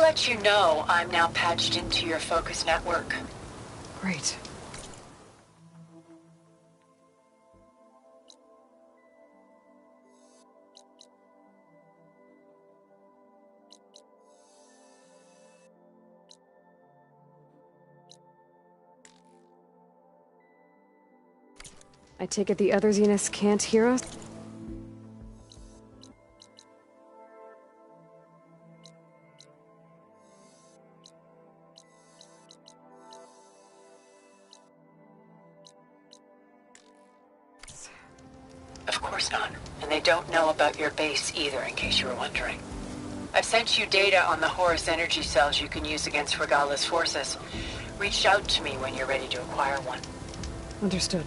let you know, I'm now patched into your focus network. Great. I take it the other Zeniths can't hear us? Of course not. And they don't know about your base either, in case you were wondering. I've sent you data on the Horus energy cells you can use against Regala's forces. Reach out to me when you're ready to acquire one. Understood.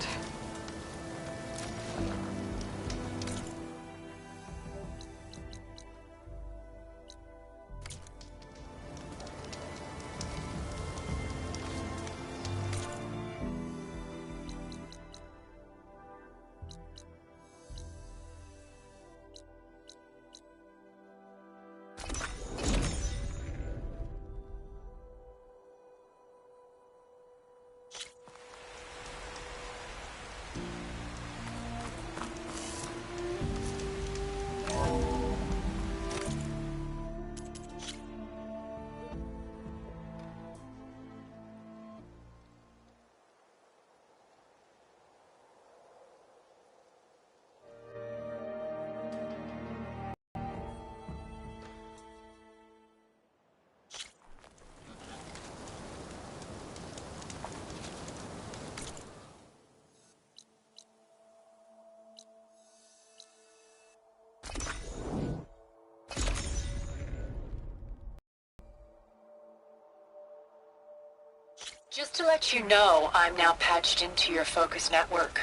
Just to let you know, I'm now patched into your focus network.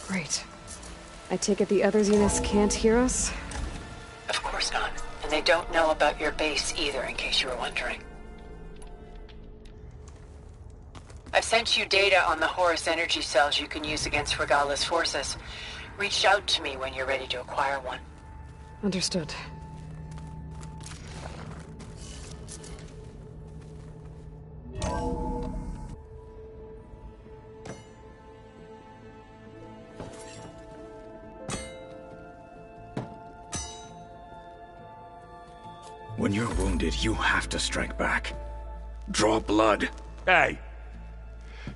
Great. I take it the other Zeniths can't hear us? Of course not. And they don't know about your base either, in case you were wondering. I've sent you data on the Horus energy cells you can use against Regala's forces. Reach out to me when you're ready to acquire one. Understood. When you're wounded, you have to strike back. Draw blood. Hey!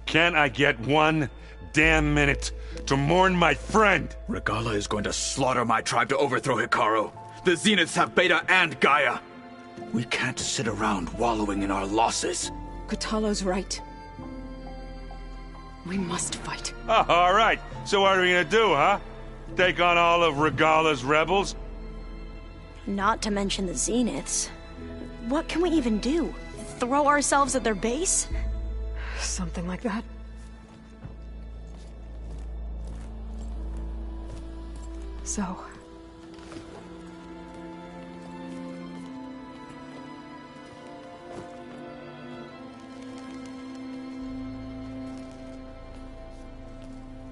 Can't I get one damn minute to mourn my friend? Regala is going to slaughter my tribe to overthrow Hekarro. The Zeniths have Beta and Gaia. We can't sit around wallowing in our losses. Kotallo's right. We must fight. Oh, all right. So what are we gonna do, huh? Take on all of Regala's rebels? Not to mention the Zeniths. What can we even do? Throw ourselves at their base? Something like that. So...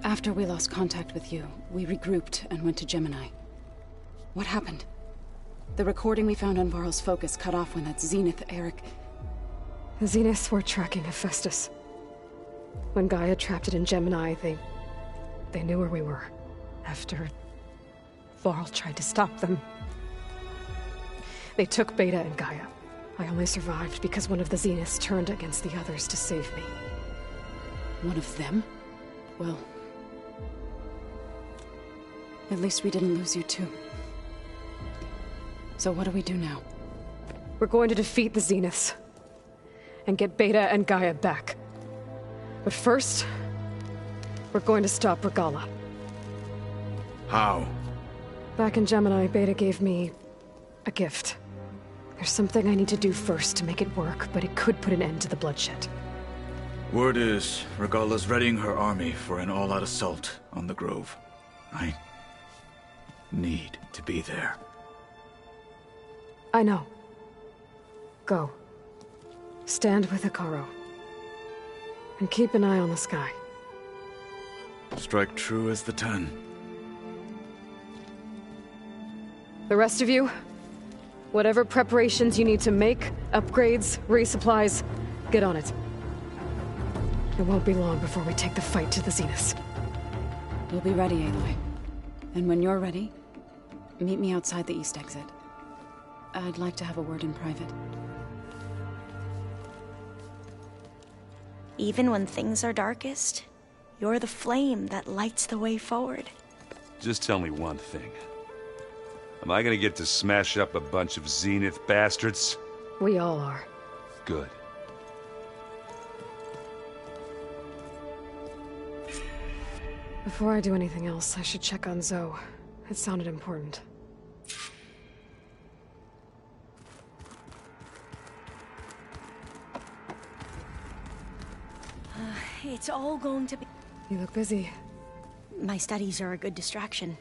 After we lost contact with you, we regrouped and went to Gemini. What happened? The recording we found on Varl's focus cut off when that Zenith, Eric... The Zeniths were tracking Hephaestus. When Gaia trapped it in Gemini, they knew where we were. After Varl tried to stop them. They took Beta and Gaia. I only survived because one of the Zeniths turned against the others to save me. One of them? Well... at least we didn't lose you too. So what do we do now? We're going to defeat the Zeniths. And get Beta and Gaia back. But first... we're going to stop Regala. How? Back in Gemini, Beta gave me... a gift. There's something I need to do first to make it work, but it could put an end to the bloodshed. Word is, Regala's readying her army for an all-out assault on the Grove. I need to be there. I know. Go. Stand with Hekarro. And keep an eye on the sky. Strike true as the 10. The rest of you, whatever preparations you need to make, Upgrades, resupplies. Get on it. It won't be long before we take the fight to the Zeniths. We'll be ready, Aloy. And when you're ready, meet me outside the east exit. I'd like to have a word in private. Even when things are darkest, you're the flame that lights the way forward. Just tell me one thing. Am I gonna get to smash up a bunch of Zenith bastards? We all are. Good. Before I do anything else, I should check on Zoe. It sounded important. It's all going to be... You look busy. My studies are a good distraction.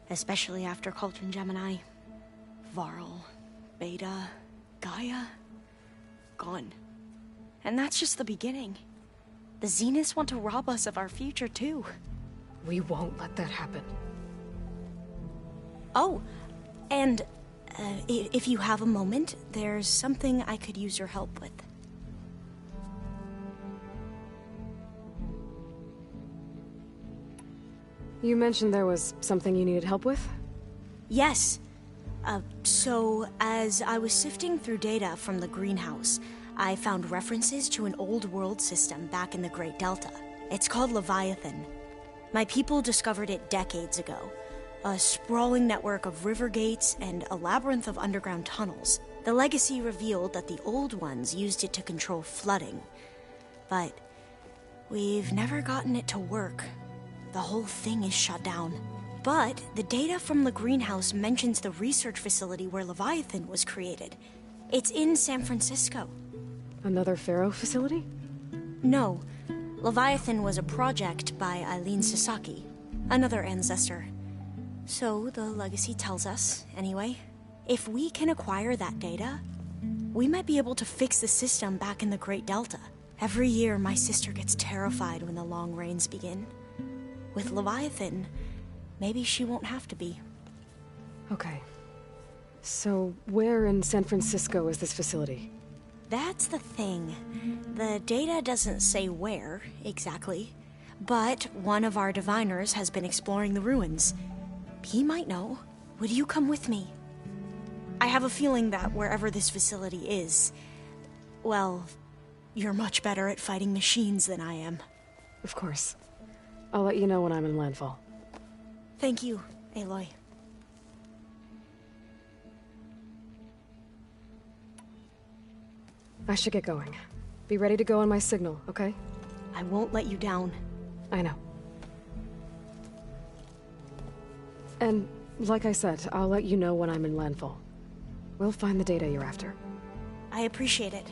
Especially after Cauldron Gemini. Varl, Beta, Gaia... gone. And that's just the beginning. The Zeniths want to rob us of our future, too. We won't let that happen. Oh, and if you have a moment, there's something I could use your help with. You mentioned there was something you needed help with? Yes. So, as I was sifting through data from the greenhouse, I found references to an old world system back in the Great Delta. It's called Leviathan. My people discovered it decades ago. A sprawling network of river gates and a labyrinth of underground tunnels. The legacy revealed that the old ones used it to control flooding. But we've never gotten it to work. The whole thing is shut down. But the data from the greenhouse mentions the research facility where Leviathan was created. It's in San Francisco. Another Pharaoh facility? No. Leviathan was a project by Eileen Sasaki, another ancestor. So the legacy tells us, anyway. If we can acquire that data, we might be able to fix the system back in the Great Delta. Every year, my sister gets terrified when the long rains begin. With Leviathan, maybe she won't have to be. Okay. So, where in San Francisco is this facility? That's the thing. The data doesn't say where, exactly. But one of our diviners has been exploring the ruins. He might know. Would you come with me? I have a feeling that wherever this facility is, well, you're much better at fighting machines than I am. Of course. I'll let you know when I'm in landfall. Thank you, Aloy. I should get going. Be ready to go on my signal, okay? I won't let you down. I know. And, like I said, I'll let you know when I'm in landfall. We'll find the data you're after. I appreciate it.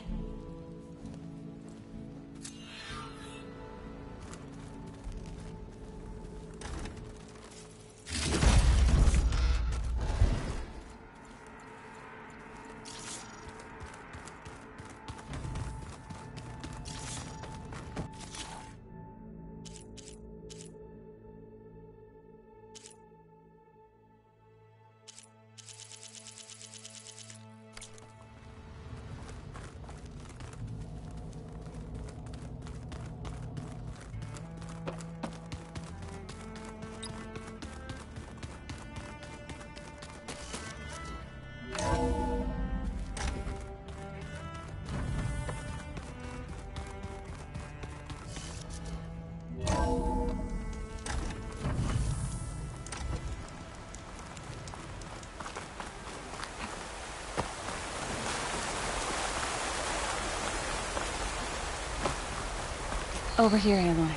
Over here, Aloy.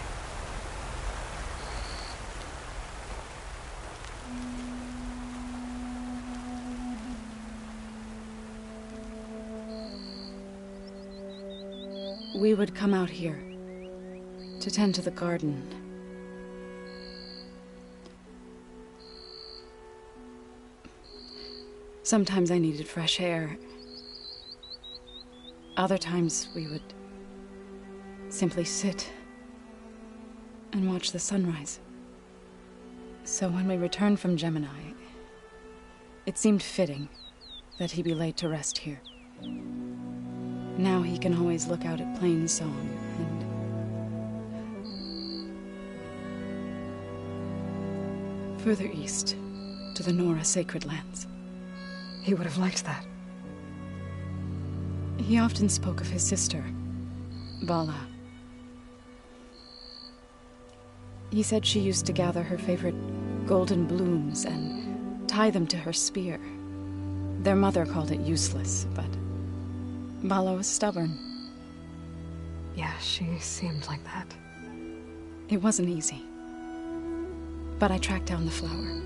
We would come out here to tend to the garden. Sometimes I needed fresh air. Other times we would simply sit and watch the sunrise. So when we returned from Gemini, it seemed fitting that he be laid to rest here. Now he can always look out at Plainsong and... further east, to the Nora Sacred Lands. He would have liked that. He often spoke of his sister, Vala. He said she used to gather her favorite golden blooms and tie them to her spear. Their mother called it useless, but Vala was stubborn. Yeah, she seemed like that. It wasn't easy. But I tracked down the flower.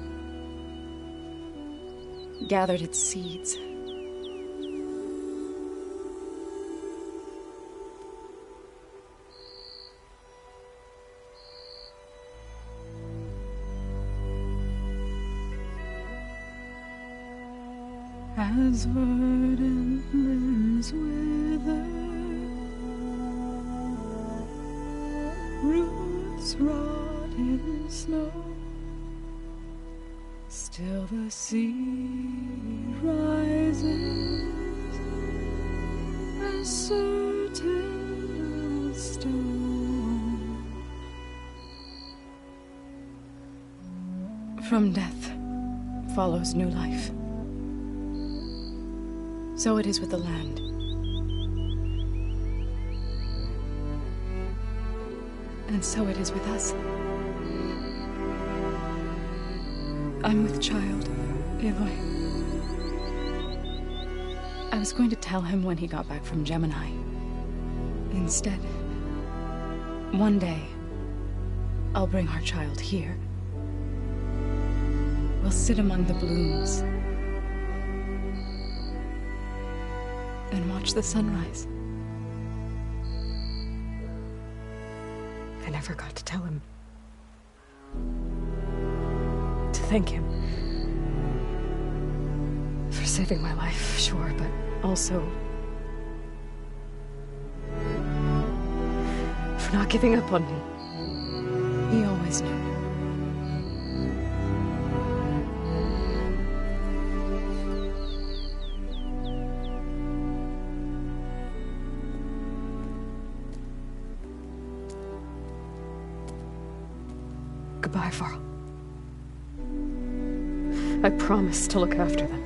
Gathered its seeds. As verdant limbs wither, roots rot in snow, still the seed rises, as certain as stone. From death follows new life. So it is with the land. And so it is with us. I'm with child, Aloy. I was going to tell him when he got back from Gemini. Instead, one day, I'll bring our child here. We'll sit among the blooms and watch the sunrise. I never got to tell him. To thank him. For saving my life, sure, but also... for not giving up on me. He always knew. Goodbye, Varl. I promise to look after them.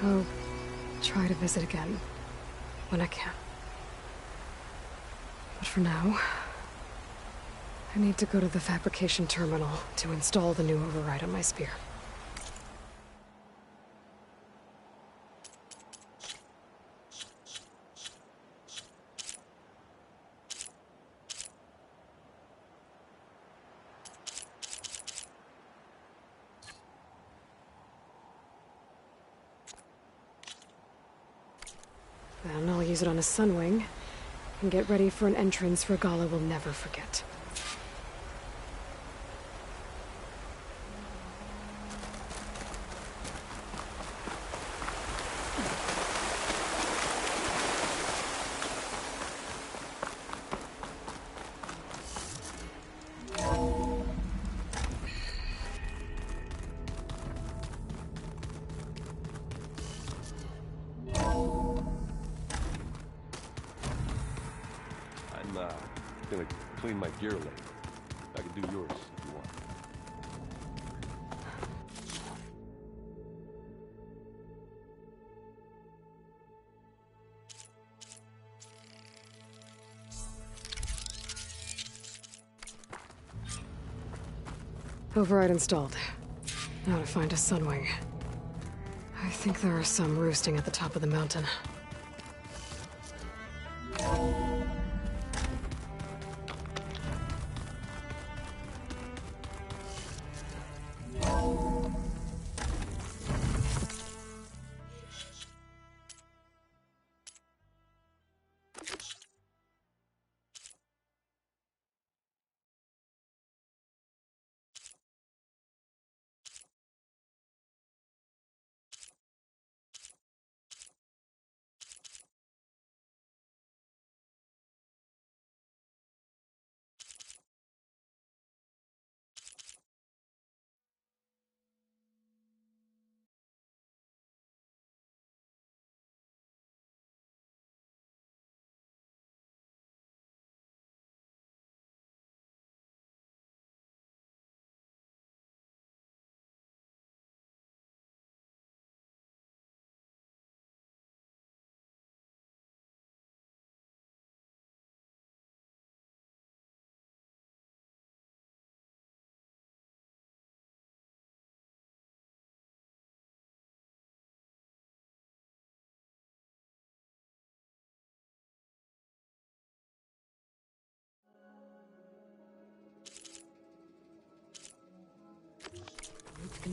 I'll try to visit again when I can. But for now, I need to go to the fabrication terminal to install the new override on my spear. Then I'll use it on a Sunwing, and get ready for an entrance Regalla will never forget. Gonna clean my gear later. I can do yours if you want. Override installed. Now to find a Sunwing. I think there are some roosting at the top of the mountain.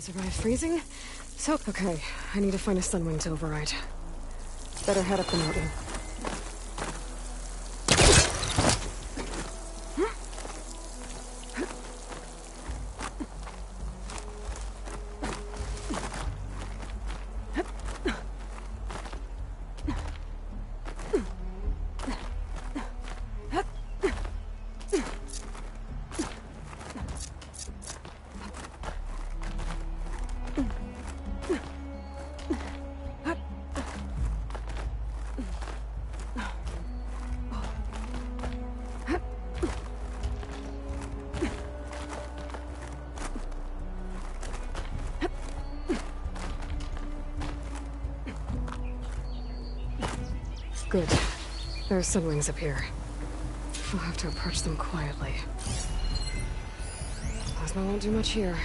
Didn't survive freezing. So, okay, I need to find a Sunwing to override. Better head up the mountain. Good. There are Sunwings up here. I'll have to approach them quietly. Plasma won't do much here.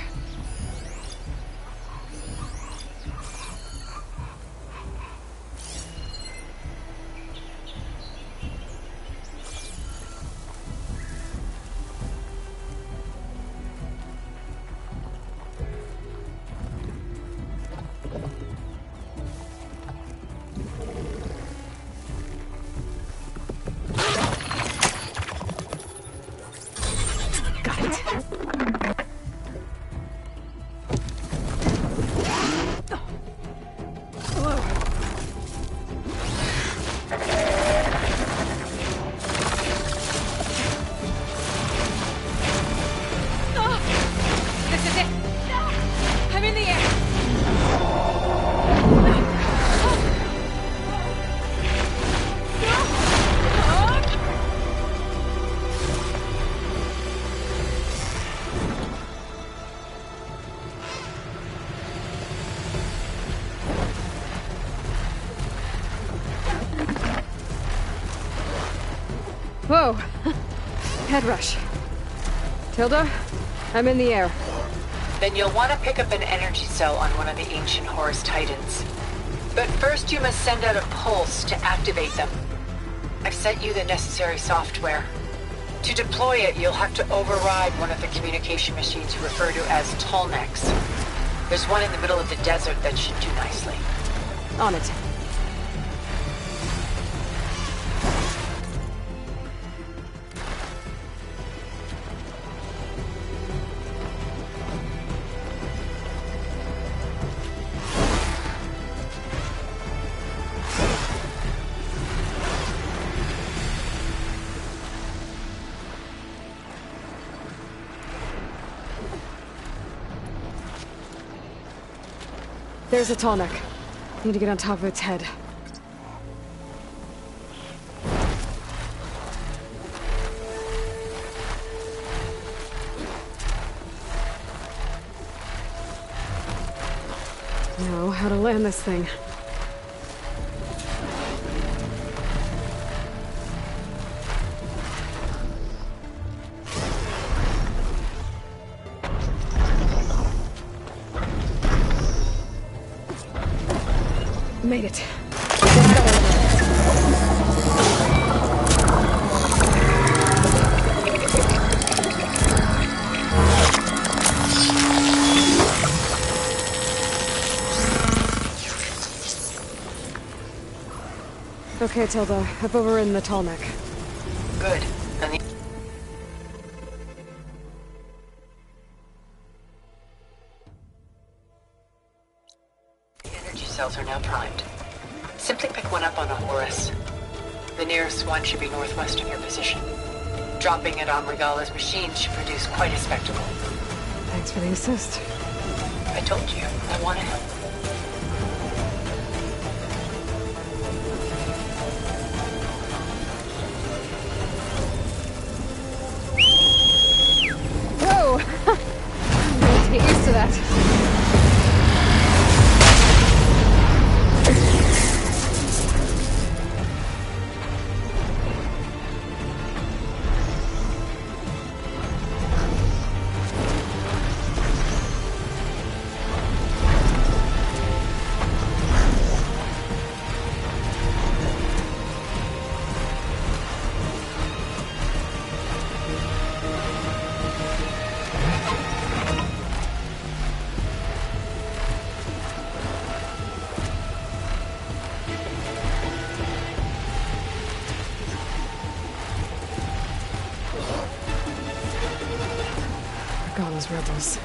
Whoa! Head rush. Tilda, I'm in the air. Then you'll want to pick up an energy cell on one of the ancient Horus Titans. But first you must send out a pulse to activate them. I've sent you the necessary software. To deploy it, you'll have to override one of the communication machines you refer to as Tallnecks. There's one in the middle of the desert that should do nicely. On it. There's a Tallneck. Need to get on top of its head. Know how to land this thing. Made it. Okay, Tilda. I've overridden the Tallneck. Good. And the energy cells are now primed. Simply pick one up on a Horus. The nearest one should be northwest of your position. Dropping it on Regalla's machine should produce quite a spectacle. Thanks for the assist. I told you, I want to help. Whoa! I'm gonna get used to that. those rebels.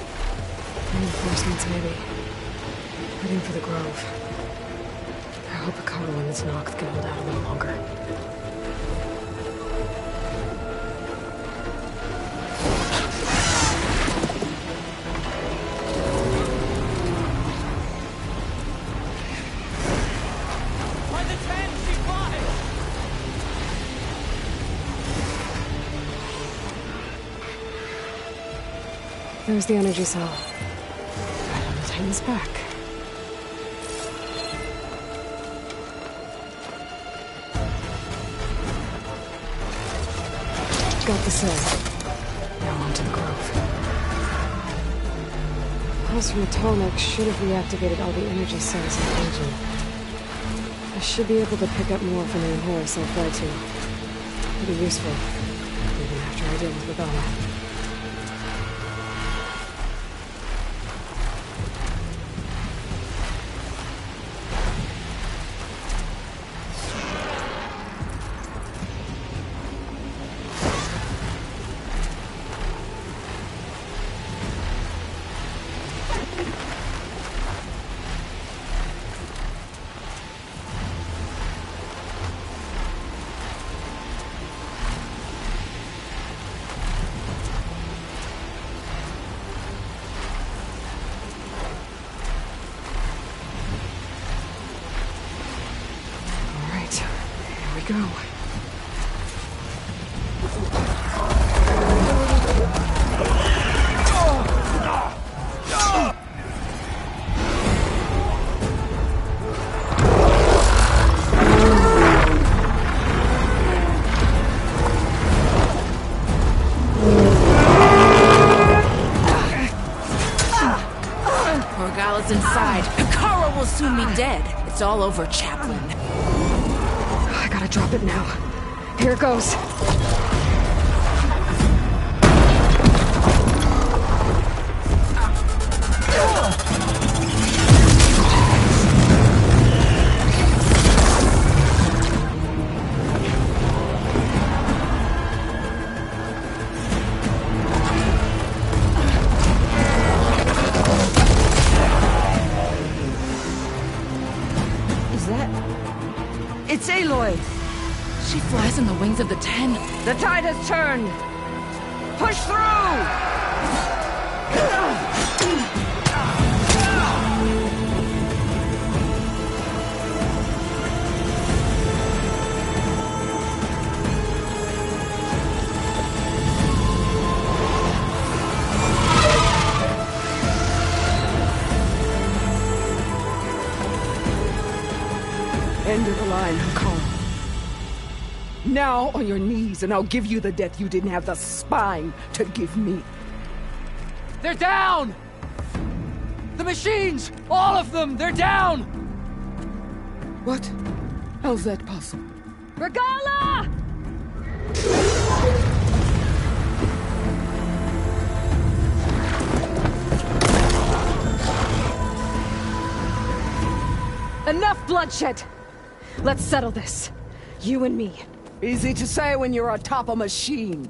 Reinforcements, maybe. Heading for the Grove. I hope Hekarro and this Noct can hold out a little longer. There's the energy cell. Right on the Titan's back. Got the cell. Now onto the Grove. Pulse from the Tallneck should have reactivated all the energy cells in the engine. I should be able to pick up more from the Horus I'll fly to. It'll be useful, even after I deal with Regalla. Go. Regalla's inside. Hekarro will soon be dead. It's all over, Chaplain. I gotta drop it now. Here it goes. Is that... It's Aloy! She flies on the wings of the Ten. The tide has turned! Push through! End of the line, Hekarro. Now on your knees, and I'll give you the death you didn't have the spine to give me. They're down! The machines! All of them! They're down! What? How's that possible? Regalla! Enough bloodshed! Let's settle this. You and me. Easy to say when you're atop a machine.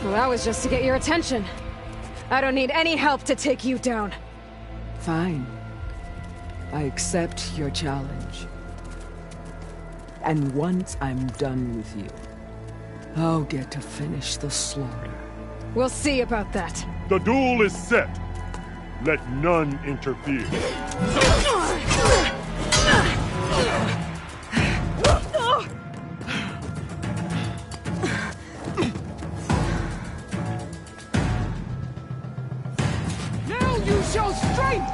Well, that was just to get your attention. I don't need any help to take you down. Fine. I accept your challenge. And once I'm done with you, I'll get to finish the slaughter. We'll see about that. The duel is set. Let none interfere. Now you show strength!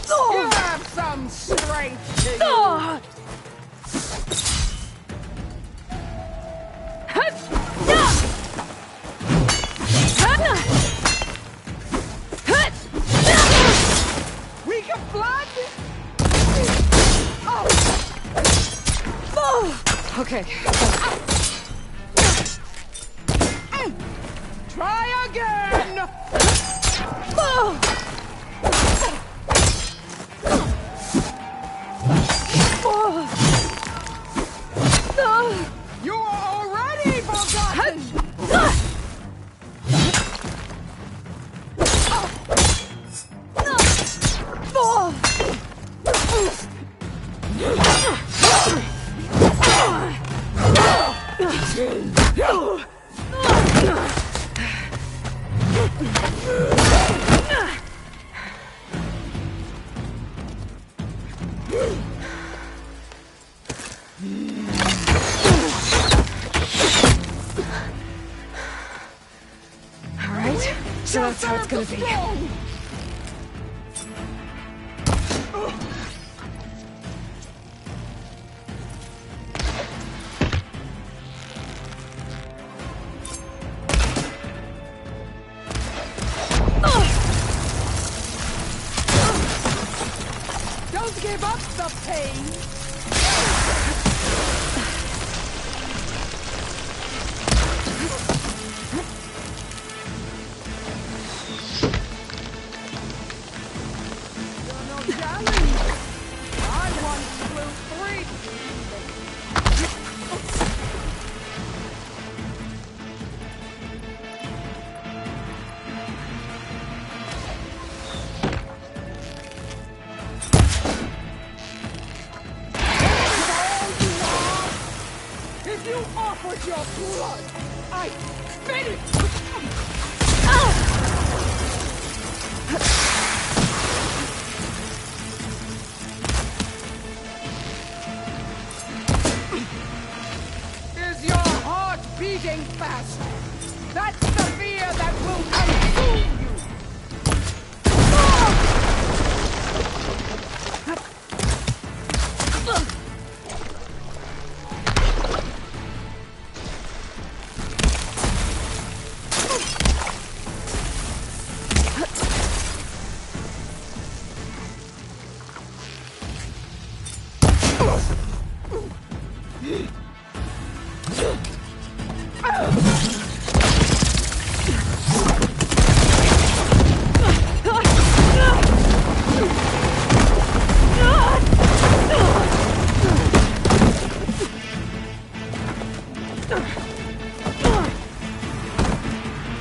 You have some strength to you. Weak of blood? Okay. Try again! You are already forgotten! Alright, so that's how it's gonna be. Don't give up the pain! If you offered your blood, I'd finish! Is your heart beating fast? That's the fear that will consume you!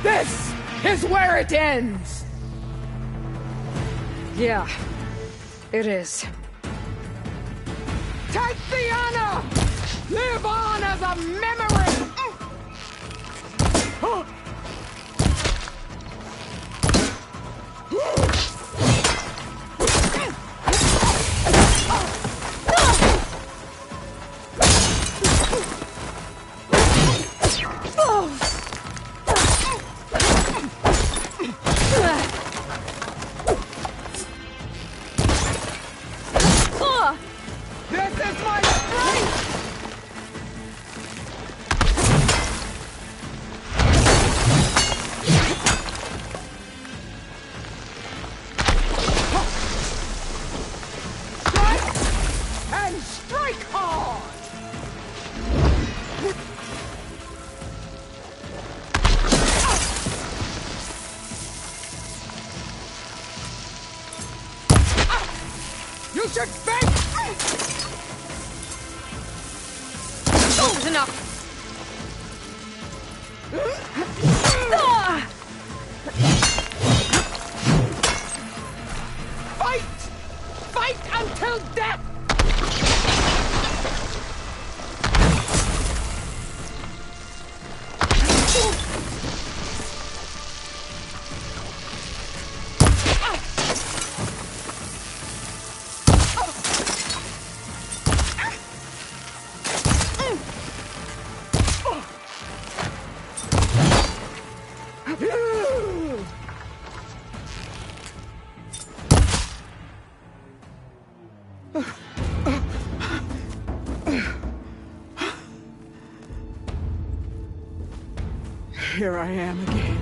This is where it ends! Yeah, it is. Take the honor! Live on as a memory! This is my strength! Strike and strike hard! You should beg! That's enough! Fight! Fight until death! Here I am again,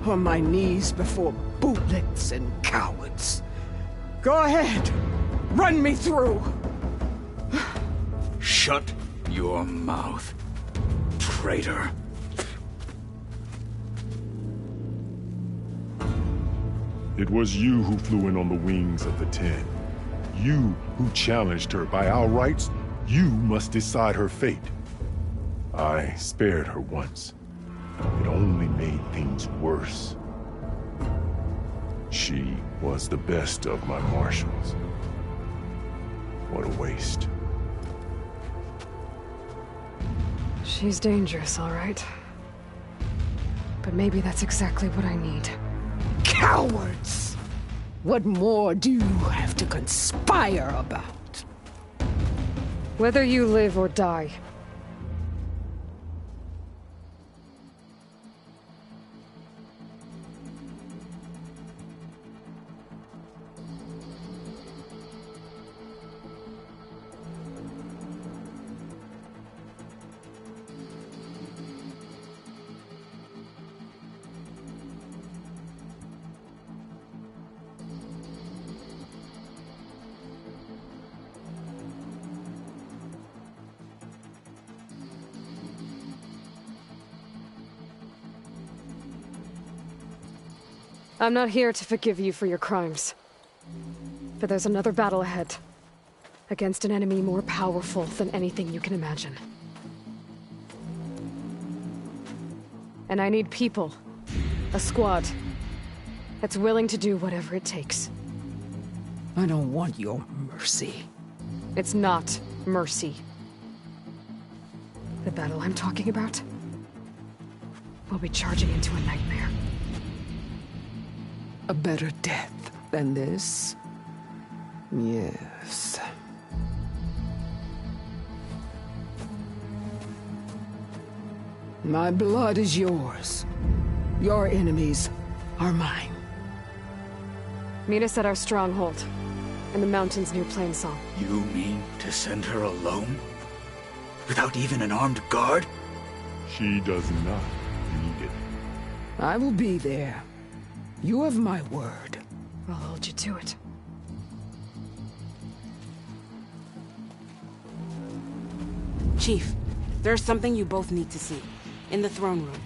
on my knees before bootlets and cowards. Go ahead, run me through. Shut your mouth, traitor. It was you who flew in on the wings of the Ten. You who challenged her. By our rights, you must decide her fate. I spared her once. It only made things worse. She was the best of my marshals. What a waste. She's dangerous, all right. But maybe that's exactly what I need. Cowards! What more do you have to conspire about? Whether you live or die. I'm not here to forgive you for your crimes. But there's another battle ahead. Against an enemy more powerful than anything you can imagine. And I need people. A squad. That's willing to do whatever it takes. I don't want your mercy. It's not mercy. The battle I'm talking about will be charging into a nightmare. A better death than this? Yes. My blood is yours. Your enemies are mine. Meet us at our stronghold, in the mountains near Plainsong. You mean to send her alone? Without even an armed guard? She does not need it. I will be there. You have my word. I'll hold you to it. Chief, there's something you both need to see. In the throne room.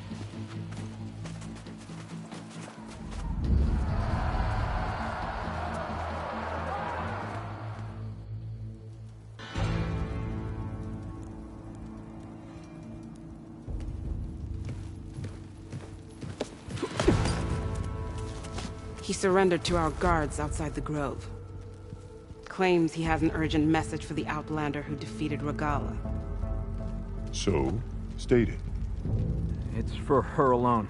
He surrendered to our guards outside the grove. Claims he has an urgent message for the Outlander who defeated Regalla. So, state it. It's for her alone.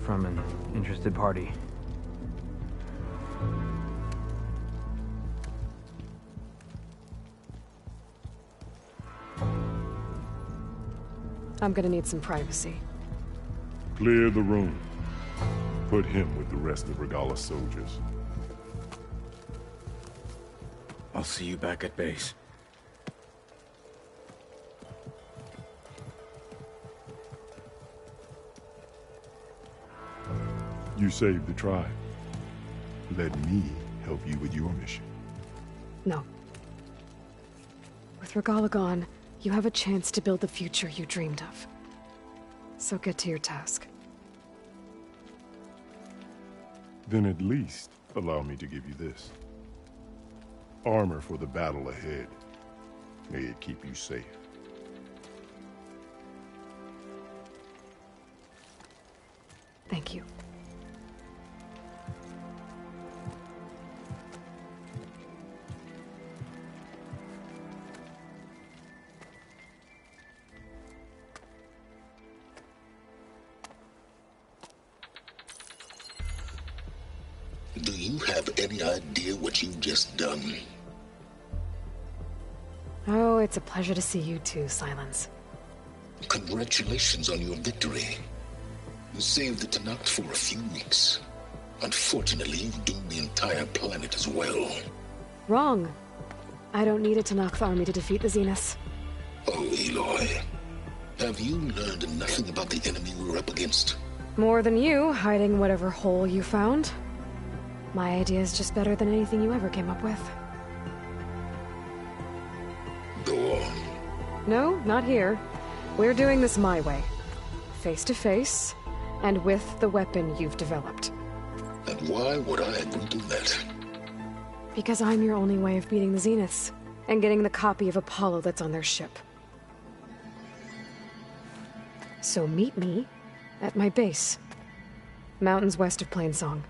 From an interested party. I'm gonna need some privacy. Clear the room. Put him with the rest of Regalla's soldiers. I'll see you back at base. You saved the tribe. Let me help you with your mission. No. With Regalla gone, you have a chance to build the future you dreamed of. So get to your task. Then at least allow me to give you this. Armor for the battle ahead. May it keep you safe. Thank you. Do you have any idea what you've just done? Oh, it's a pleasure to see you too, Silence. Congratulations on your victory. You saved the Tenakth for a few weeks. Unfortunately, you've doomed the entire planet as well. Wrong. I don't need a Tenakth army to defeat the Zeniths. Oh, Aloy. Have you learned nothing about the enemy we're up against? More than you, hiding whatever hole you found. My idea is just better than anything you ever came up with. Go on. No, not here. We're doing this my way. face to face, and with the weapon you've developed. And why would I agree to that? Because I'm your only way of beating the Zeniths, and getting the copy of Apollo that's on their ship. So meet me at my base. Mountains west of Plainsong.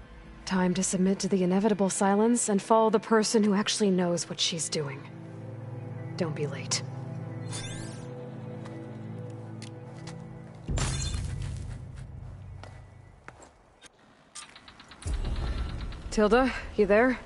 Time to submit to the inevitable silence and follow the person who actually knows what she's doing. Don't be late. Tilda, you there?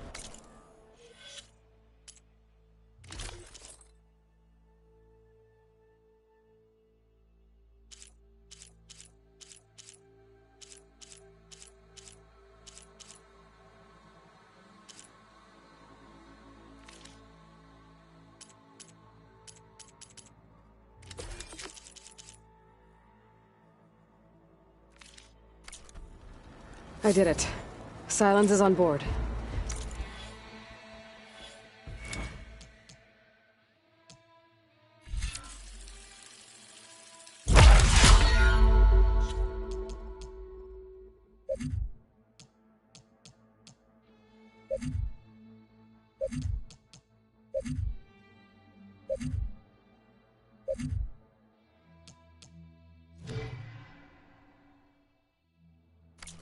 I did it. Silence is on board.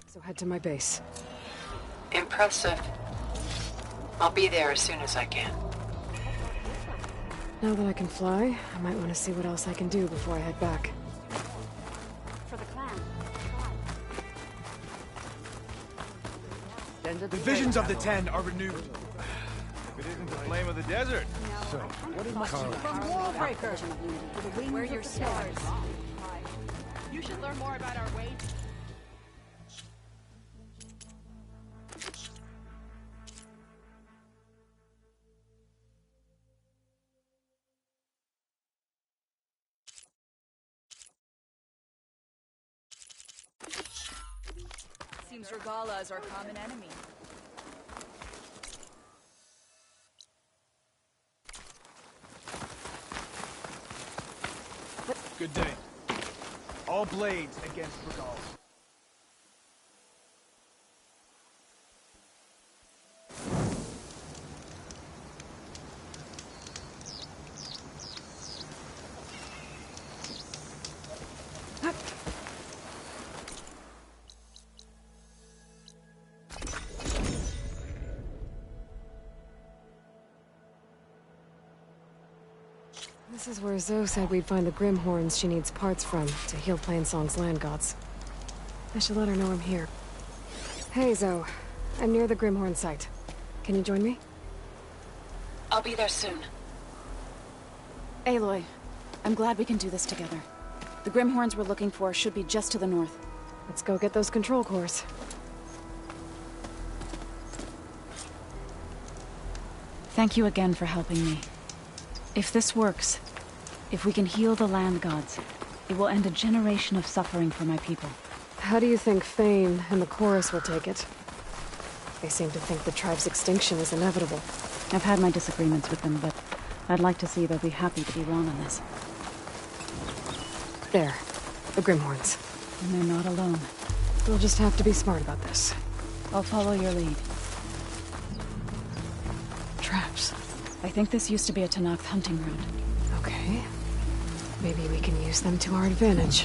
So head to my base. Impressive. I'll be there as soon as I can. Now that I can fly, I might want to see what else I can do before I head back. For the clan. The visions of the Ten are renewed. If it isn't the flame of the desert. So, what is from Wallbreaker. Where your stars. You should learn more about our ways. Seems Regalla is our common enemy. Good day. All blades against Regalla. This is where Zoe said we'd find the Grimhorns she needs parts from to heal Plainsong's land gods. I should let her know I'm here. Hey, Zoe. I'm near the Grimhorn site. Can you join me? I'll be there soon. Aloy, I'm glad we can do this together. The Grimhorns we're looking for should be just to the north. Let's go get those control cores. Thank you again for helping me. If this works, if we can heal the land gods, it will end a generation of suffering for my people. How do you think Fane and the Chorus will take it? They seem to think the tribe's extinction is inevitable. I've had my disagreements with them, but I'd like to see they'll be happy to be wrong on this. There. The Grimhorns. And they're not alone. We'll just have to be smart about this. I'll follow your lead. Traps. I think this used to be a Tenakth hunting ground. Okay. Maybe we can use them to our advantage.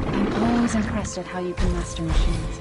I'm always impressed at how you can master machines.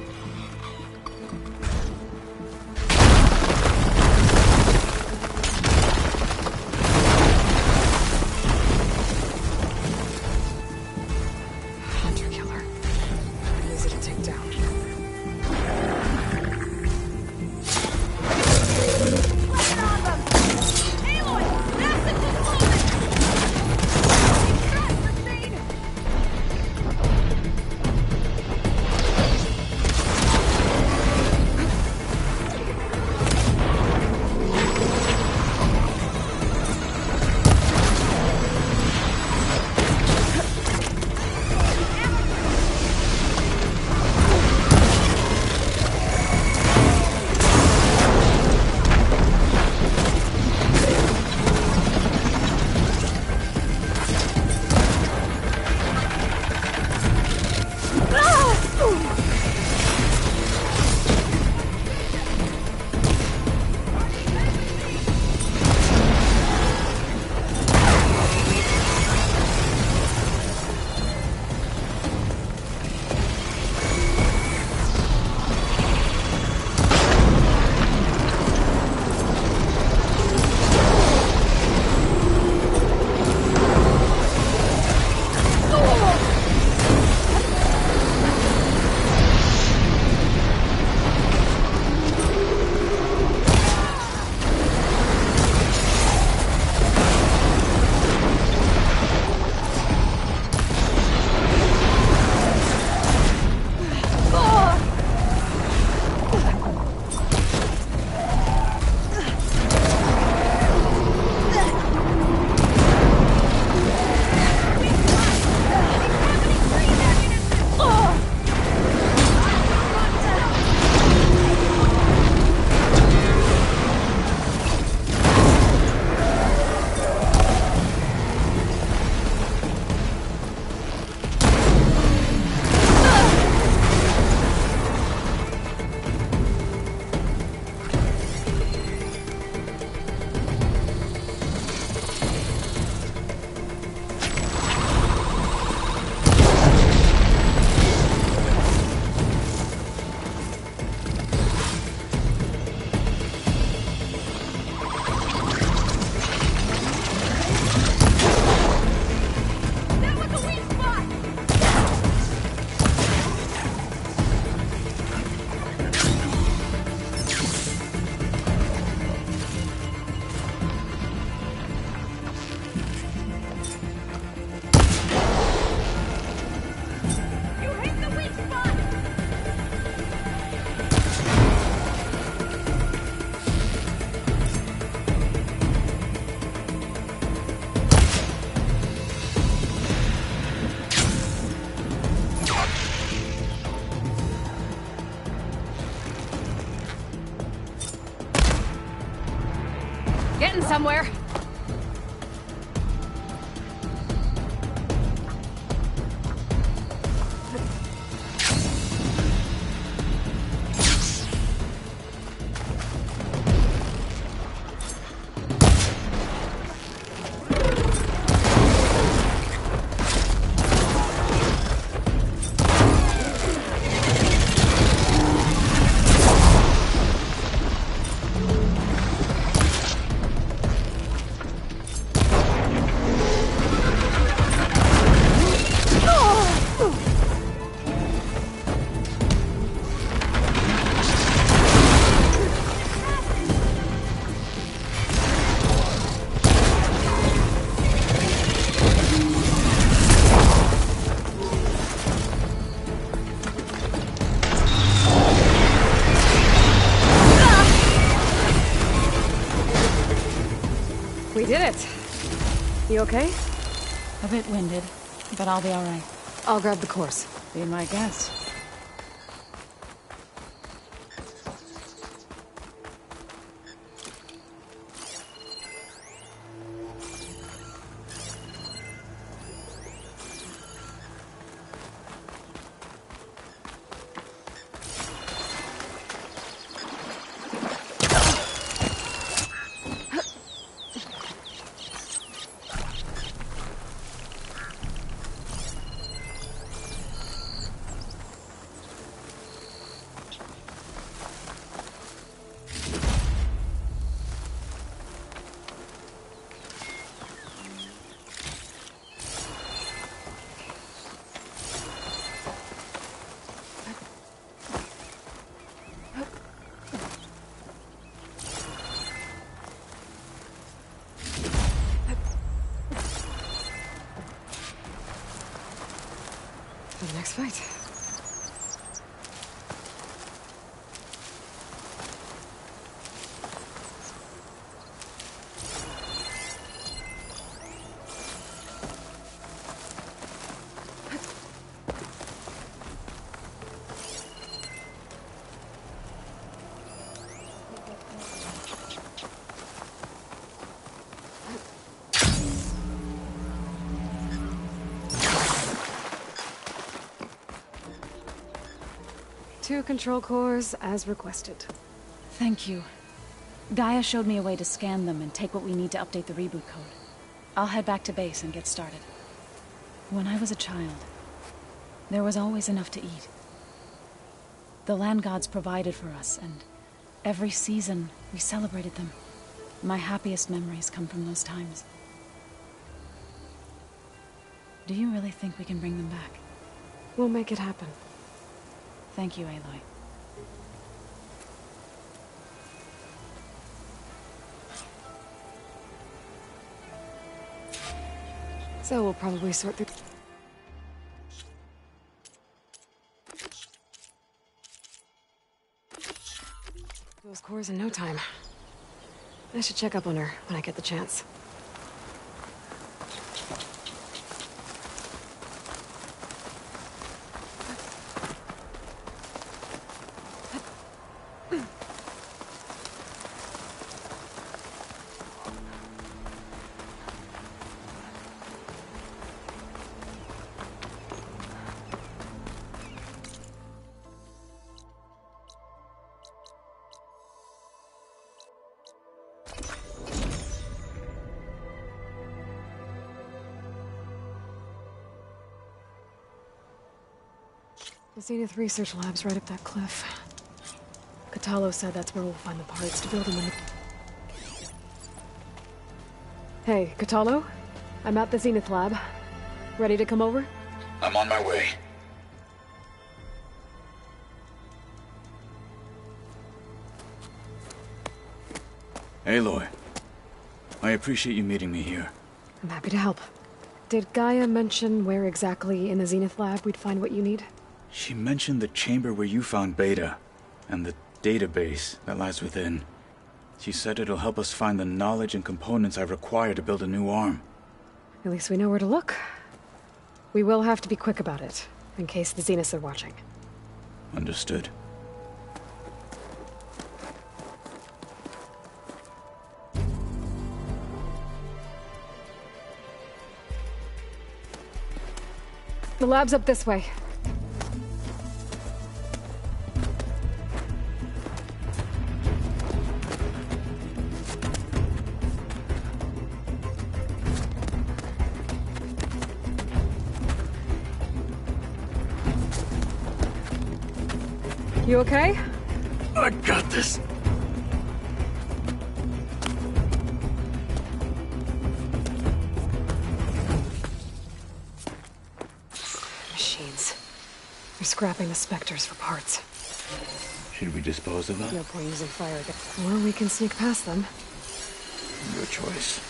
Getting somewhere. We did it. You okay? A bit winded, but I'll be all right. I'll grab the course. Be my guest. For the next fight. Two control cores, as requested. Thank you. Gaia showed me a way to scan them and take what we need to update the reboot code. I'll head back to base and get started. When I was a child, there was always enough to eat. The land gods provided for us, and every season we celebrated them. My happiest memories come from those times. Do you really think we can bring them back? We'll make it happen. Thank you, Aloy. So we'll probably sort through... those cores in no time. I should check up on her when I get the chance. The Zenith Research Lab's right up that cliff. Kotallo said that's where we'll find the parts to build them in the... Hey, Kotallo? I'm at the Zenith Lab. Ready to come over? I'm on my way. Aloy, I appreciate you meeting me here. I'm happy to help. Did Gaia mention where exactly in the Zenith Lab we'd find what you need? She mentioned the chamber where you found Beta, and the database that lies within. She said it'll help us find the knowledge and components I require to build a new arm. At least we know where to look. We will have to be quick about it, in case the Zeniths are watching. Understood. The lab's up this way. You okay? I got this. Machines. They're scrapping the Spectres for parts. Should we dispose of them? No point using fire again. Or we can sneak past them. Your choice.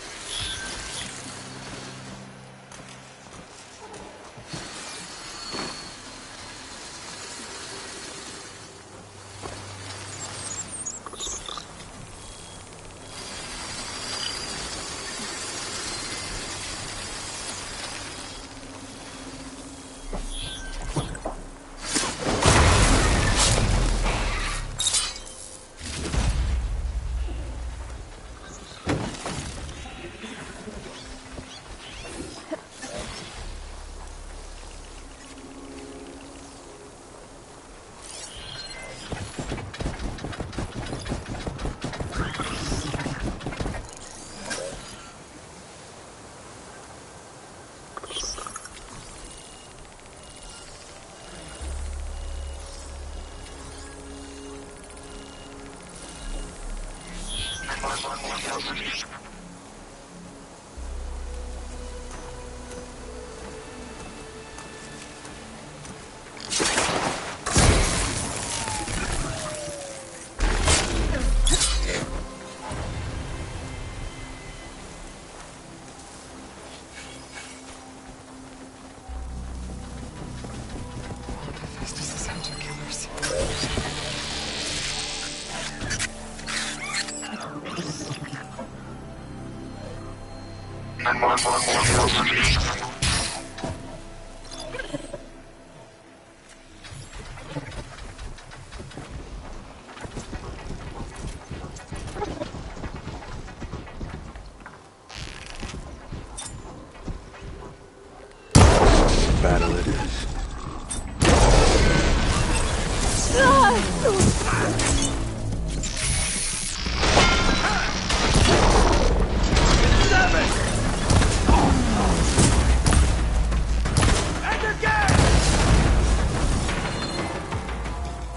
Battle it is.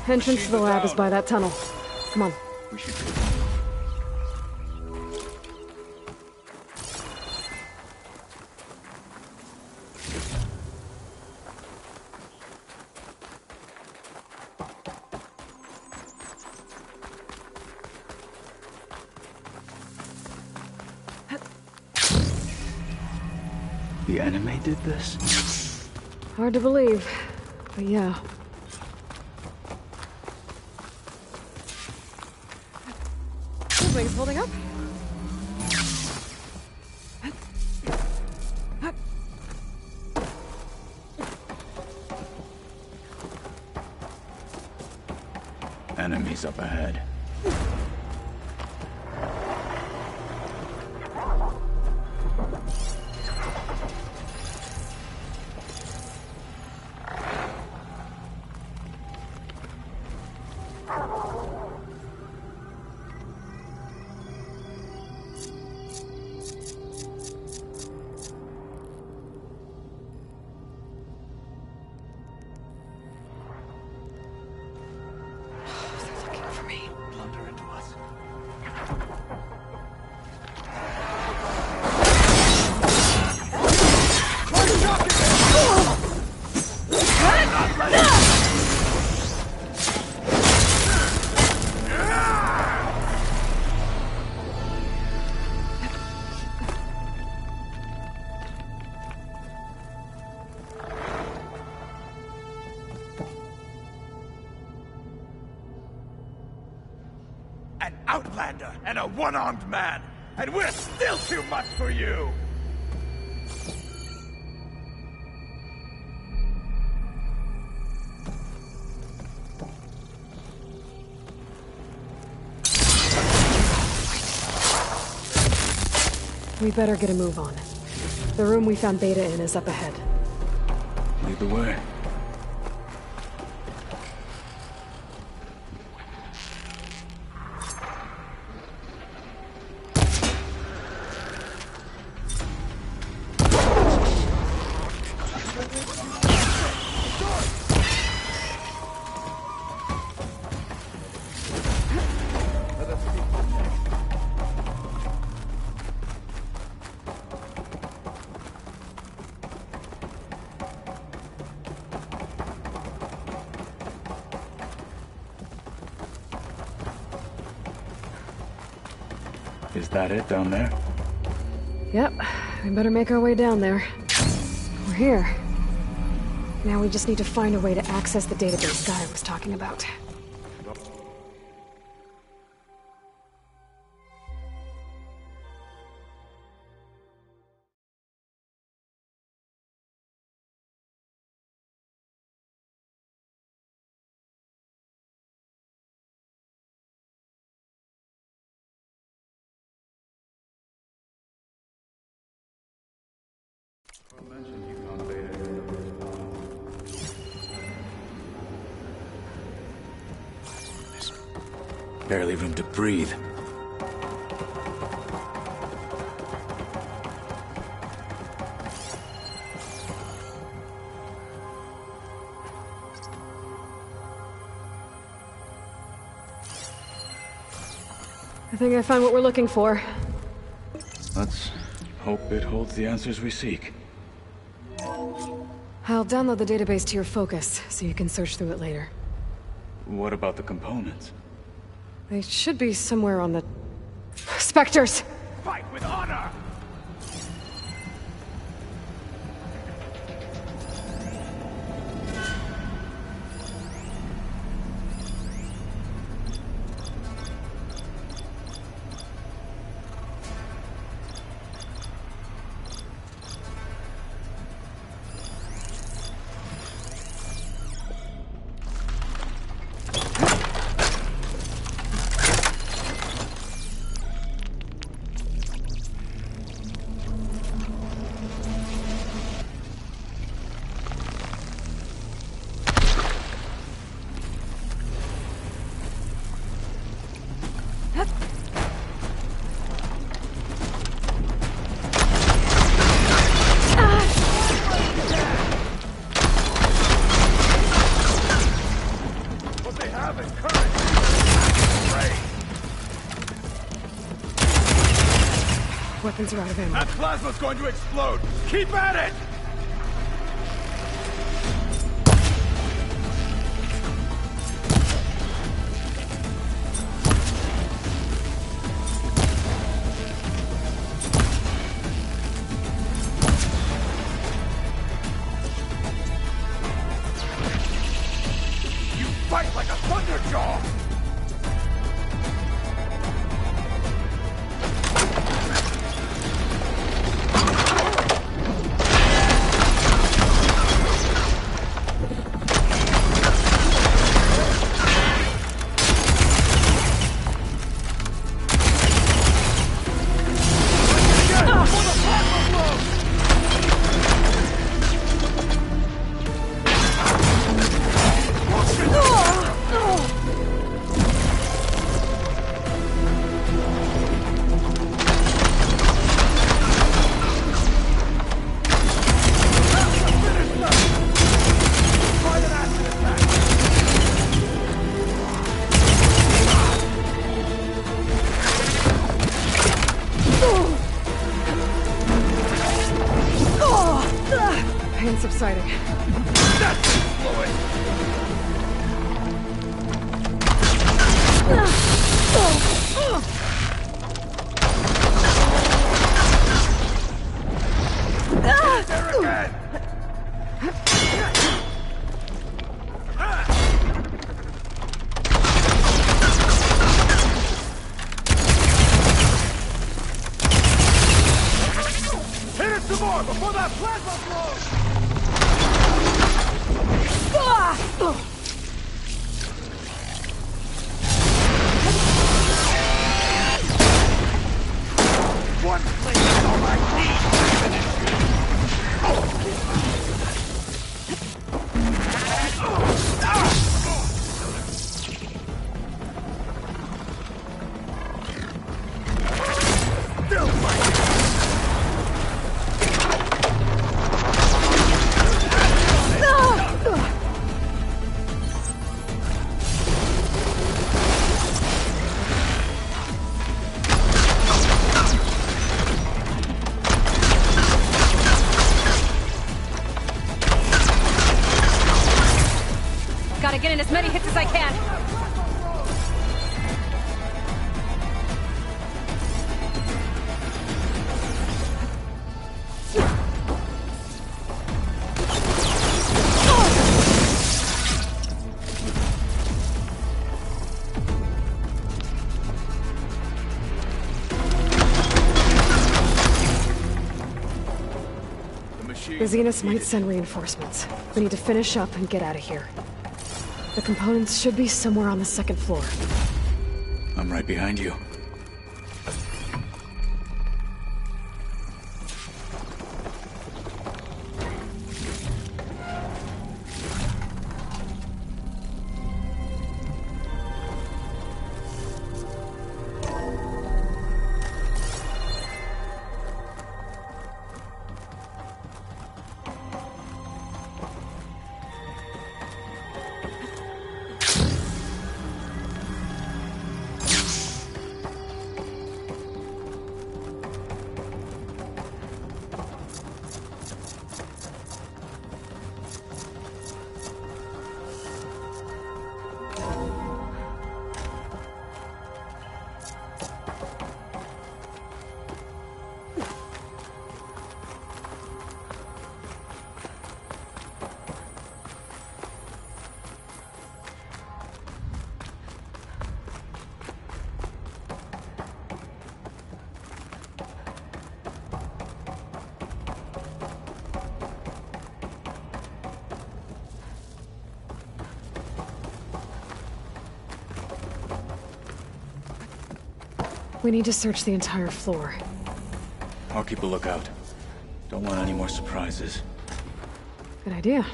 Entrance to the lab is by that tunnel. Come on. We should The enemy did this? Hard to believe, but yeah. Those wings holding up? Enemies up ahead. An outlander and a one-armed man, and we're still too much for you! We better get a move on. The room we found Beta in is up ahead. Lead the way. Is that it down there? Yep, we better make our way down there. We're here. Now we just need to find a way to access the database Gaia was talking about. Barely room to breathe. I think I found what we're looking for. Let's hope it holds the answers we seek. I'll download the database to your Focus, so you can search through it later. What about the components? They should be somewhere on the... Spectres! Fight with honor! Weapons are out of ammo. That plasma's going to explode! Keep at it! You fight like a Thunderjaw! Pain subsiding. That's influence! There again! Hit it some more before that plasma blows! One place is all I need! The Zeniths might send reinforcements. We need to finish up and get out of here. The components should be somewhere on the second floor. I'm right behind you. We need to search the entire floor. I'll keep a lookout. Don't want any more surprises. Good idea.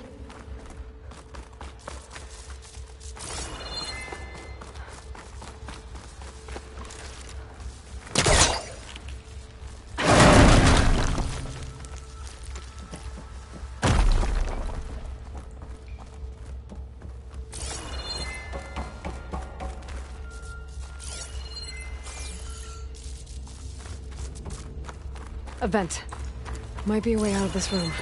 A vent. Might be a way out of this room.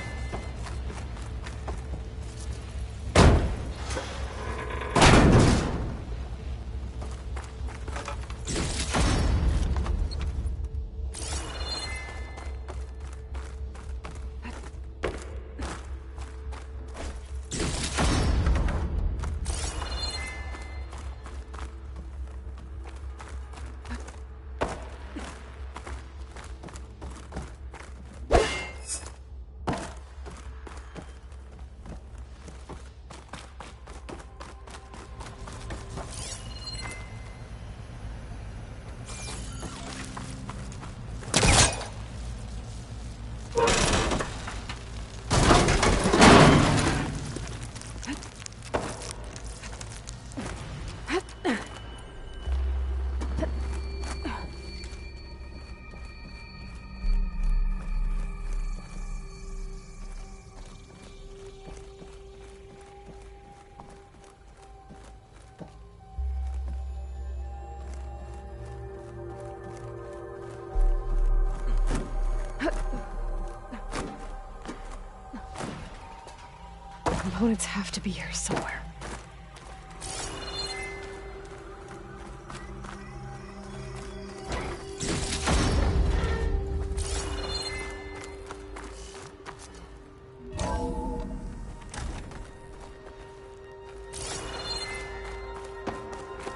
Components have to be here somewhere.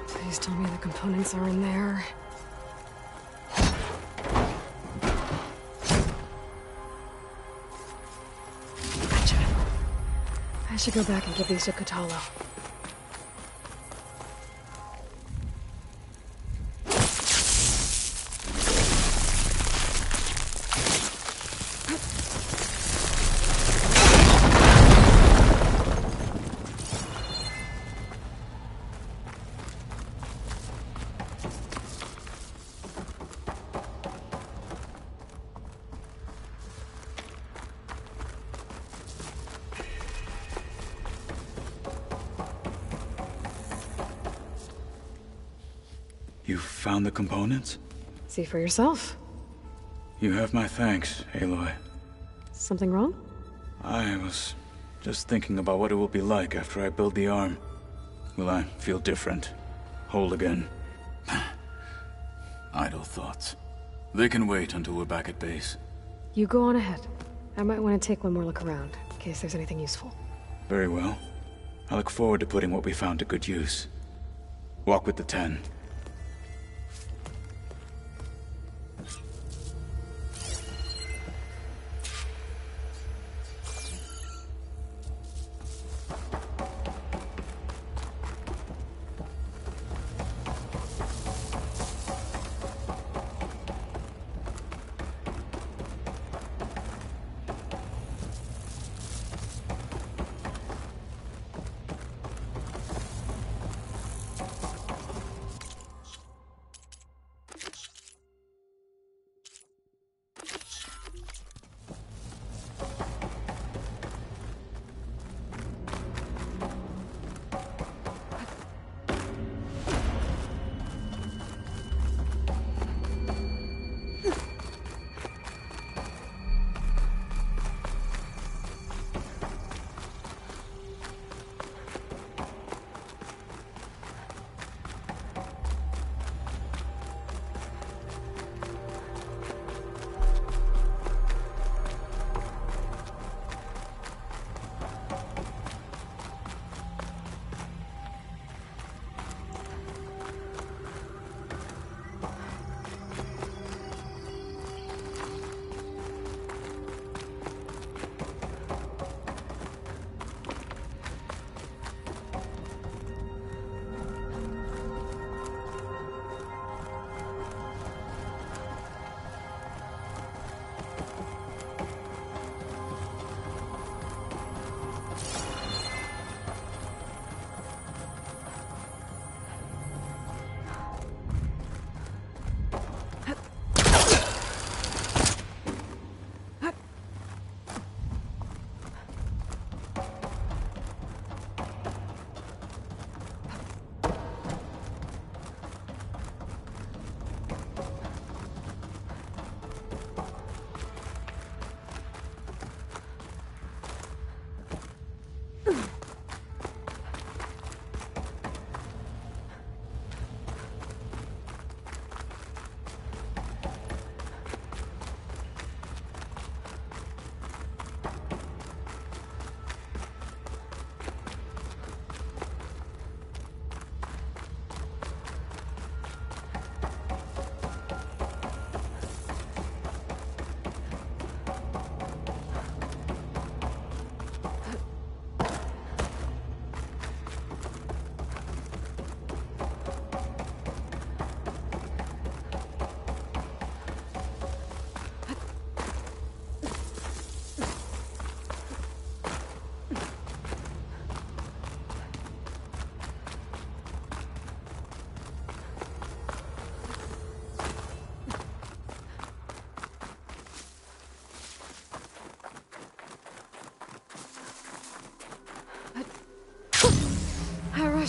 Please tell me the components are in there. I should go back and give these to Kotallo. You found the components? See for yourself. You have my thanks, Aloy. Something wrong? I was just thinking about what it will be like after I build the arm. Will I feel different? Whole again? Idle thoughts. They can wait until we're back at base. You go on ahead. I might want to take one more look around, in case there's anything useful. Very well. I look forward to putting what we found to good use. Walk with the 10.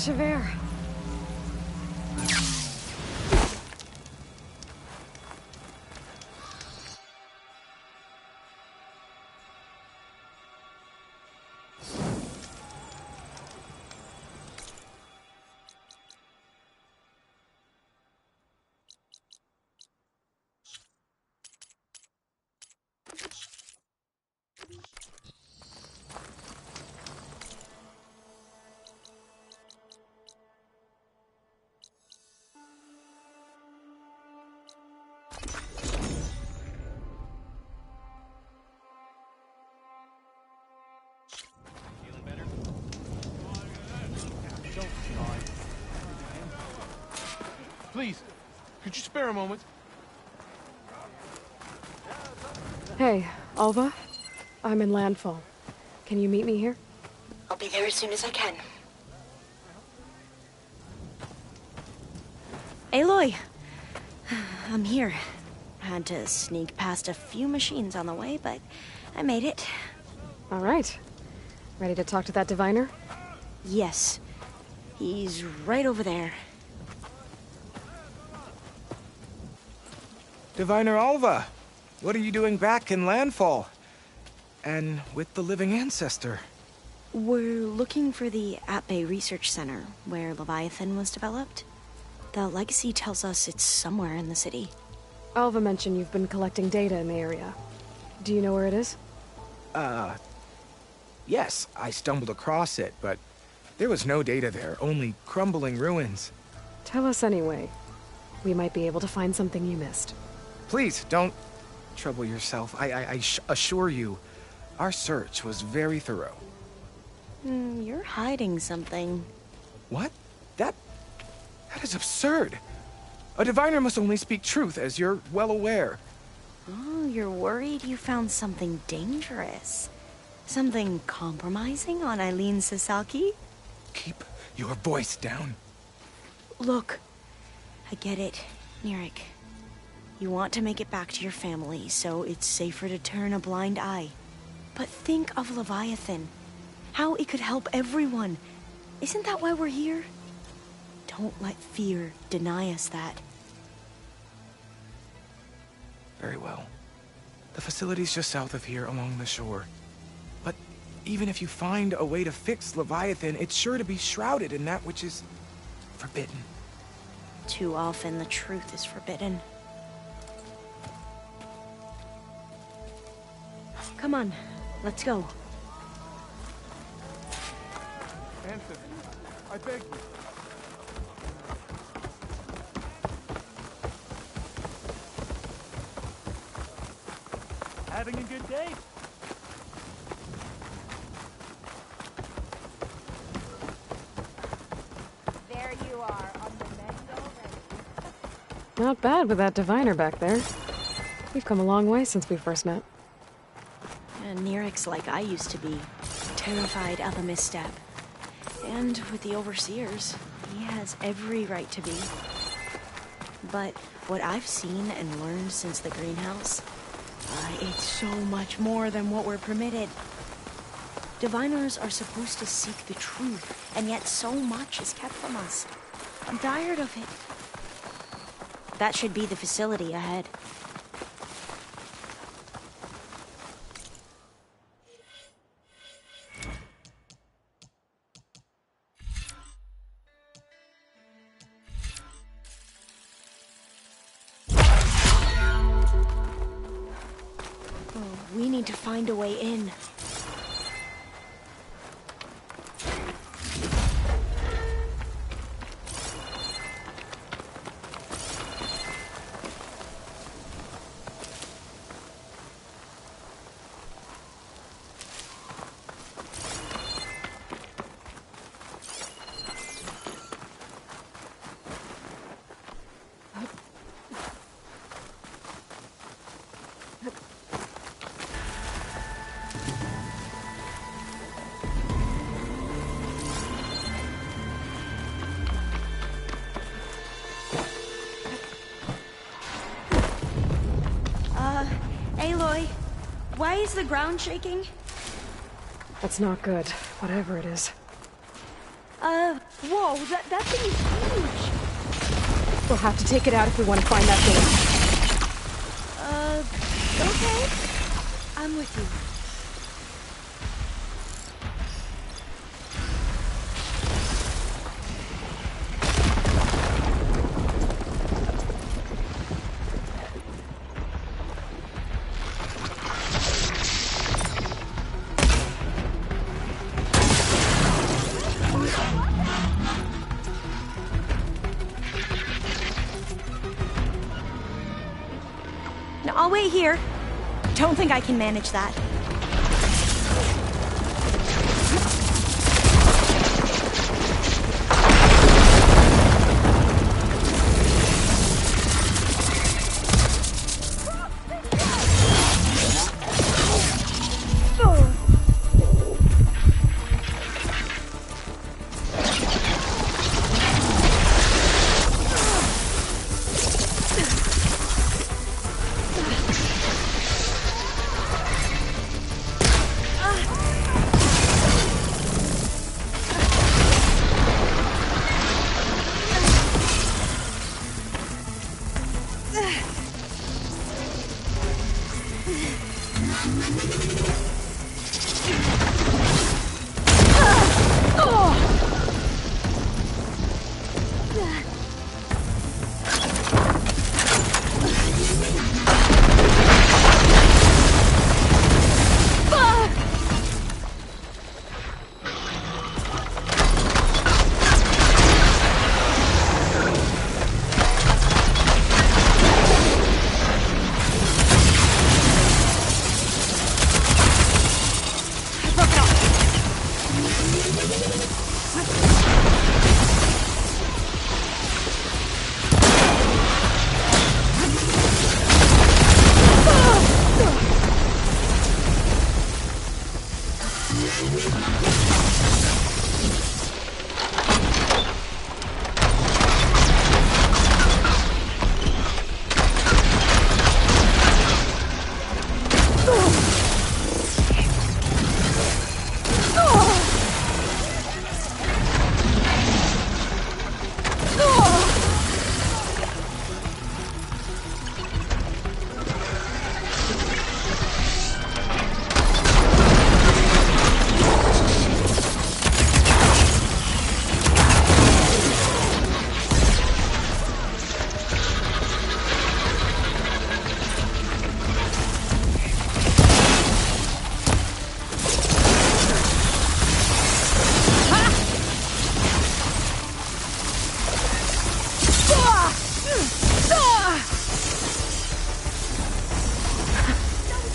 Javert. Please, could you spare a moment? Hey, Alva. I'm in Landfall. Can you meet me here? I'll be there as soon as I can. Aloy! I'm here. Had to sneak past a few machines on the way, but I made it. All right. Ready to talk to that diviner? Yes. He's right over there. Diviner Alva, what are you doing back in Landfall? And with the living ancestor? We're looking for the At-Bay Research Center, where Leviathan was developed. The legacy tells us it's somewhere in the city. Alva mentioned you've been collecting data in the area. Do you know where it is? Yes, I stumbled across it, but there was no data there, only crumbling ruins. Tell us anyway. We might be able to find something you missed. Please, don't trouble yourself. I assure you, our search was very thorough. You're hiding something. What? That is absurd. A diviner must only speak truth, as you're well aware. Oh, you're worried you found something dangerous. Something compromising on Eileen Sasaki? Keep your voice down. Look, I get it, Nirek. You want to make it back to your family, so it's safer to turn a blind eye. But think of Leviathan. How it could help everyone. Isn't that why we're here? Don't let fear deny us that. Very well. The facility's just south of here, along the shore. But even if you find a way to fix Leviathan, it's sure to be shrouded in that which is forbidden. Too often the truth is forbidden. Come on, let's go. Answer. I beg you. Having a good day? There you are, on the mend already. Not bad with that diviner back there. We've come a long way since we first met. And Nirek's like I used to be, terrified of a misstep. And with the Overseers, he has every right to be. But what I've seen and learned since the greenhouse, it's so much more than what we're permitted. Diviners are supposed to seek the truth, and yet so much is kept from us. I'm tired of it. That should be the facility ahead. We need to find a way in. Aloy, why is the ground shaking? That's not good, whatever it is. Whoa, that thing is huge! We'll have to take it out if we want to find that thing. Okay. I'm with you. I'll wait here. Don't think I can manage that.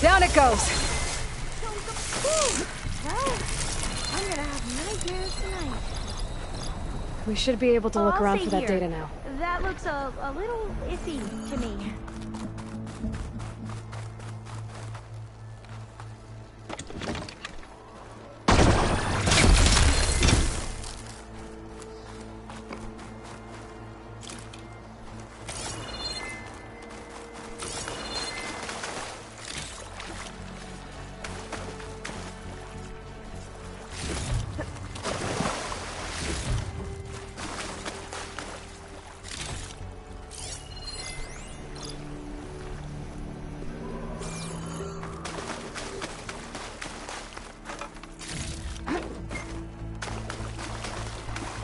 Down it goes. Well, I'm gonna have nightmares tonight. We should be able to look I'll around stay for that here. data now. That looks a little iffy to me.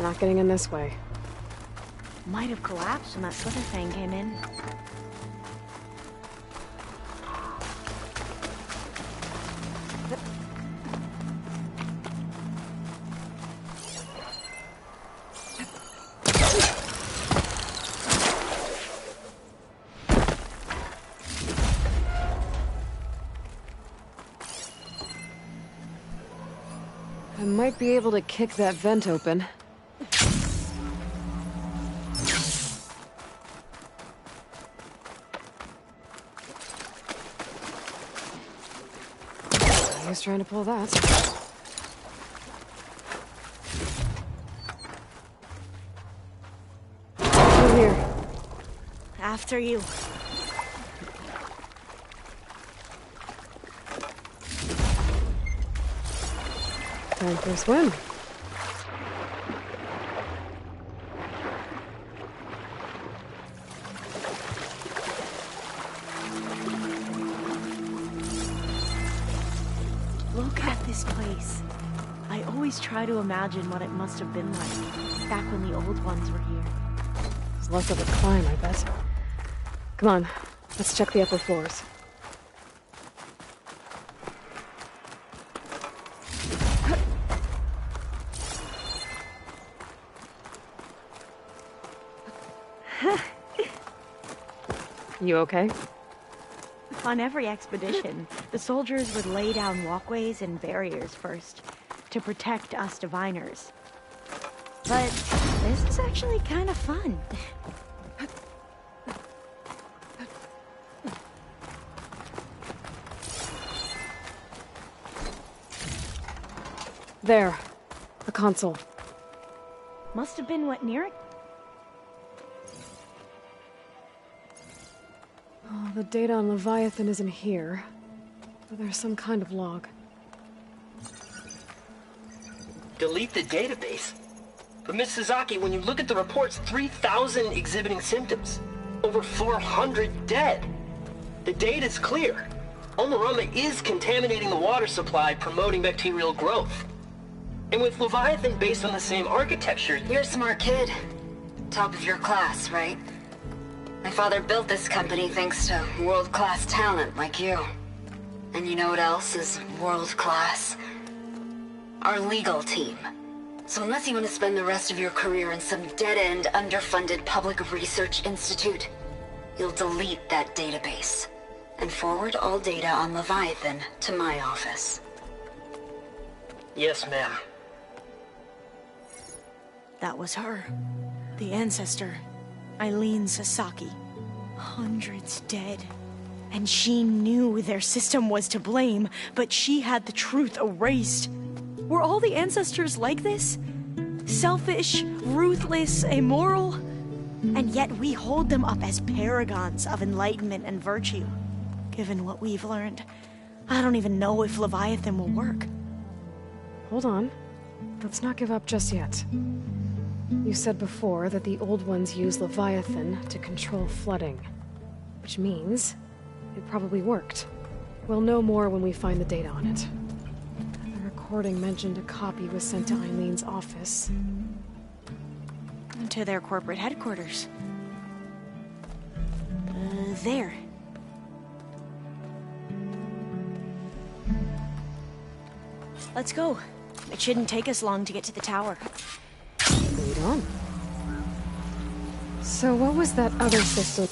Not getting in this way. Might have collapsed when that slither thing came in. I might be able to kick that vent open. Who's trying to pull that? Through here. After you. Time for a swim. at this place. I always try to imagine what it must have been like back when the old ones were here. It's less of a climb, I bet. Come on, let's check the upper floors. You okay? On every expedition, the soldiers would lay down walkways and barriers first to protect us diviners. But this is actually kind of fun. There. A console. Must have been what Nira... Oh, the data on Leviathan isn't here. But there's some kind of log. Delete the database? But Miss Sasaki, when you look at the reports, 3,000 exhibiting symptoms. Over 400 dead. The data's clear. Omarama is contaminating the water supply, promoting bacterial growth. And with Leviathan based on the same architecture... You're a smart kid. Top of your class, right? My father built this company thanks to world-class talent like you. And you know what else is world-class? Our legal team. So unless you want to spend the rest of your career in some dead-end, underfunded public research institute, you'll delete that database and forward all data on Leviathan to my office. Yes, ma'am. That was her. The ancestor. Eileen Sasaki. Hundreds dead. And she knew their system was to blame, but she had the truth erased. Were all the ancestors like this? Selfish, ruthless, immoral? And yet we hold them up as paragons of enlightenment and virtue. Given what we've learned, I don't even know if Leviathan will work. Hold on. Let's not give up just yet. You said before that the old ones use Leviathan to control flooding. Which means it probably worked. We'll know more when we find the data on it. The recording mentioned a copy was sent to Eileen's office. To their corporate headquarters. There. Let's go. It shouldn't take us long to get to the tower. Lead on. So what was that other system?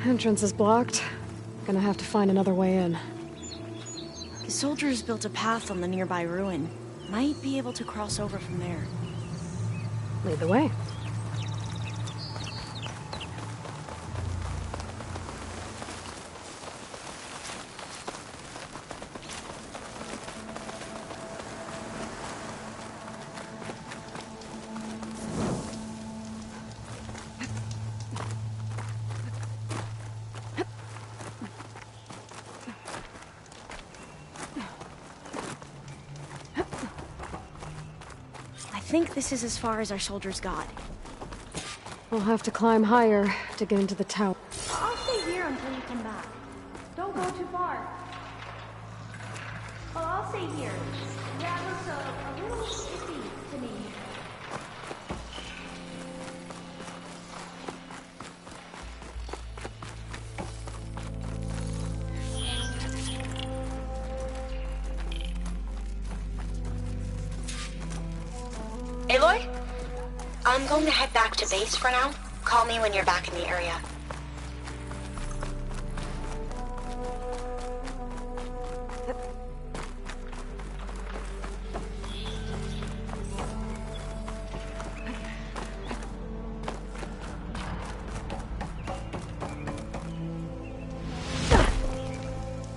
Entrance is blocked. Gonna have to find another way in. The soldiers built a path on the nearby ruin. Might be able to cross over from there. Lead the way. think this is as far as our soldiers got. We'll have to climb higher to get into the tower. I'll stay here until you come back. Don't go too far. Oh, I'll stay here. That looks a little iffy to me. Aloy? I'm going to head back to base for now. Call me when you're back in the area.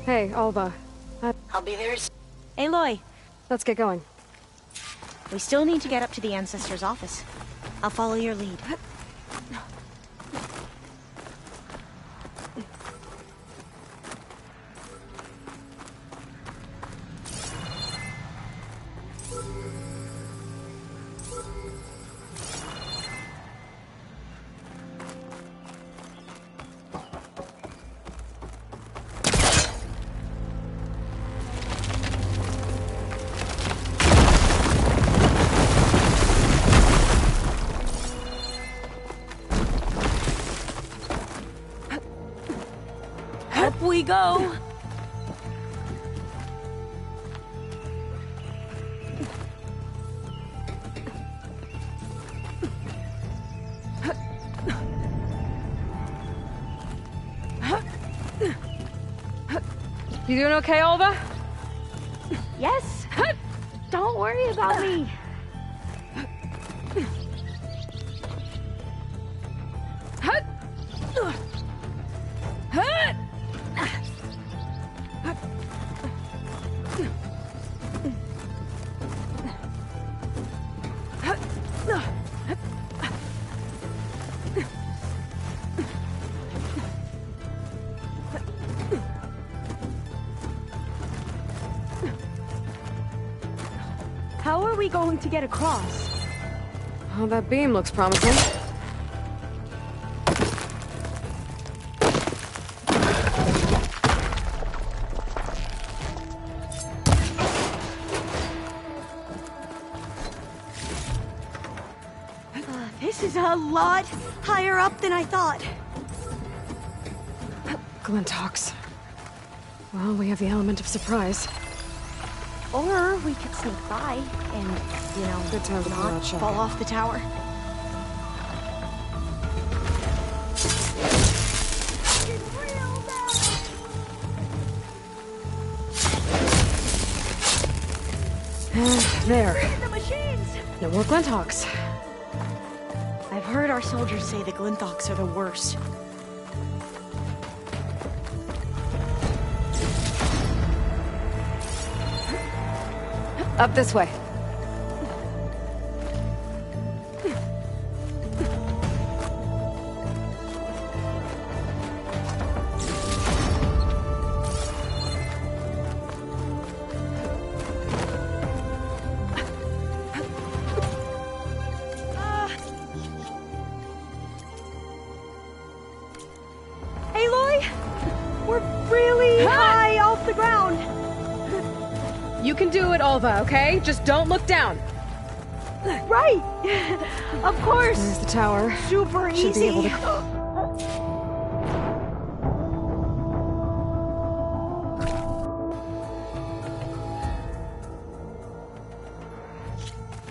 Hey, Alva. I'll be there. Aloy. Let's get going. We still need to get up to the Ancestor's office. I'll follow your lead. Up we go! You doing okay, Alva? Yes! Don't worry about me. How are we going to get across? Oh, that beam looks promising. This is a lot higher up than I thought. Glinthawks. Well, we have the element of surprise. Or we could sneak by and, you know, Good time to pull not out shotgun. fall off the tower. There. The machines! No more Glinthawks. I've heard our soldiers say the Glinthawks are the worst. Up this way. Aloy! We're really high off the ground! You can do it, Alva, okay? Just don't look down. Right! Of course! There's the tower. Super Should easy! be able to...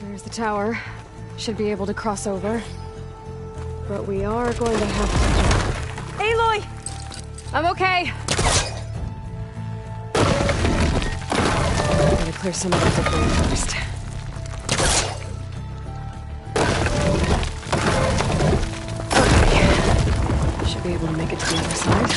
There's the tower. Should be able to cross over. But we are going to have to... Aloy! I'm okay! Gotta clear some of the debris first. Okay. Should be able to make it to the other side.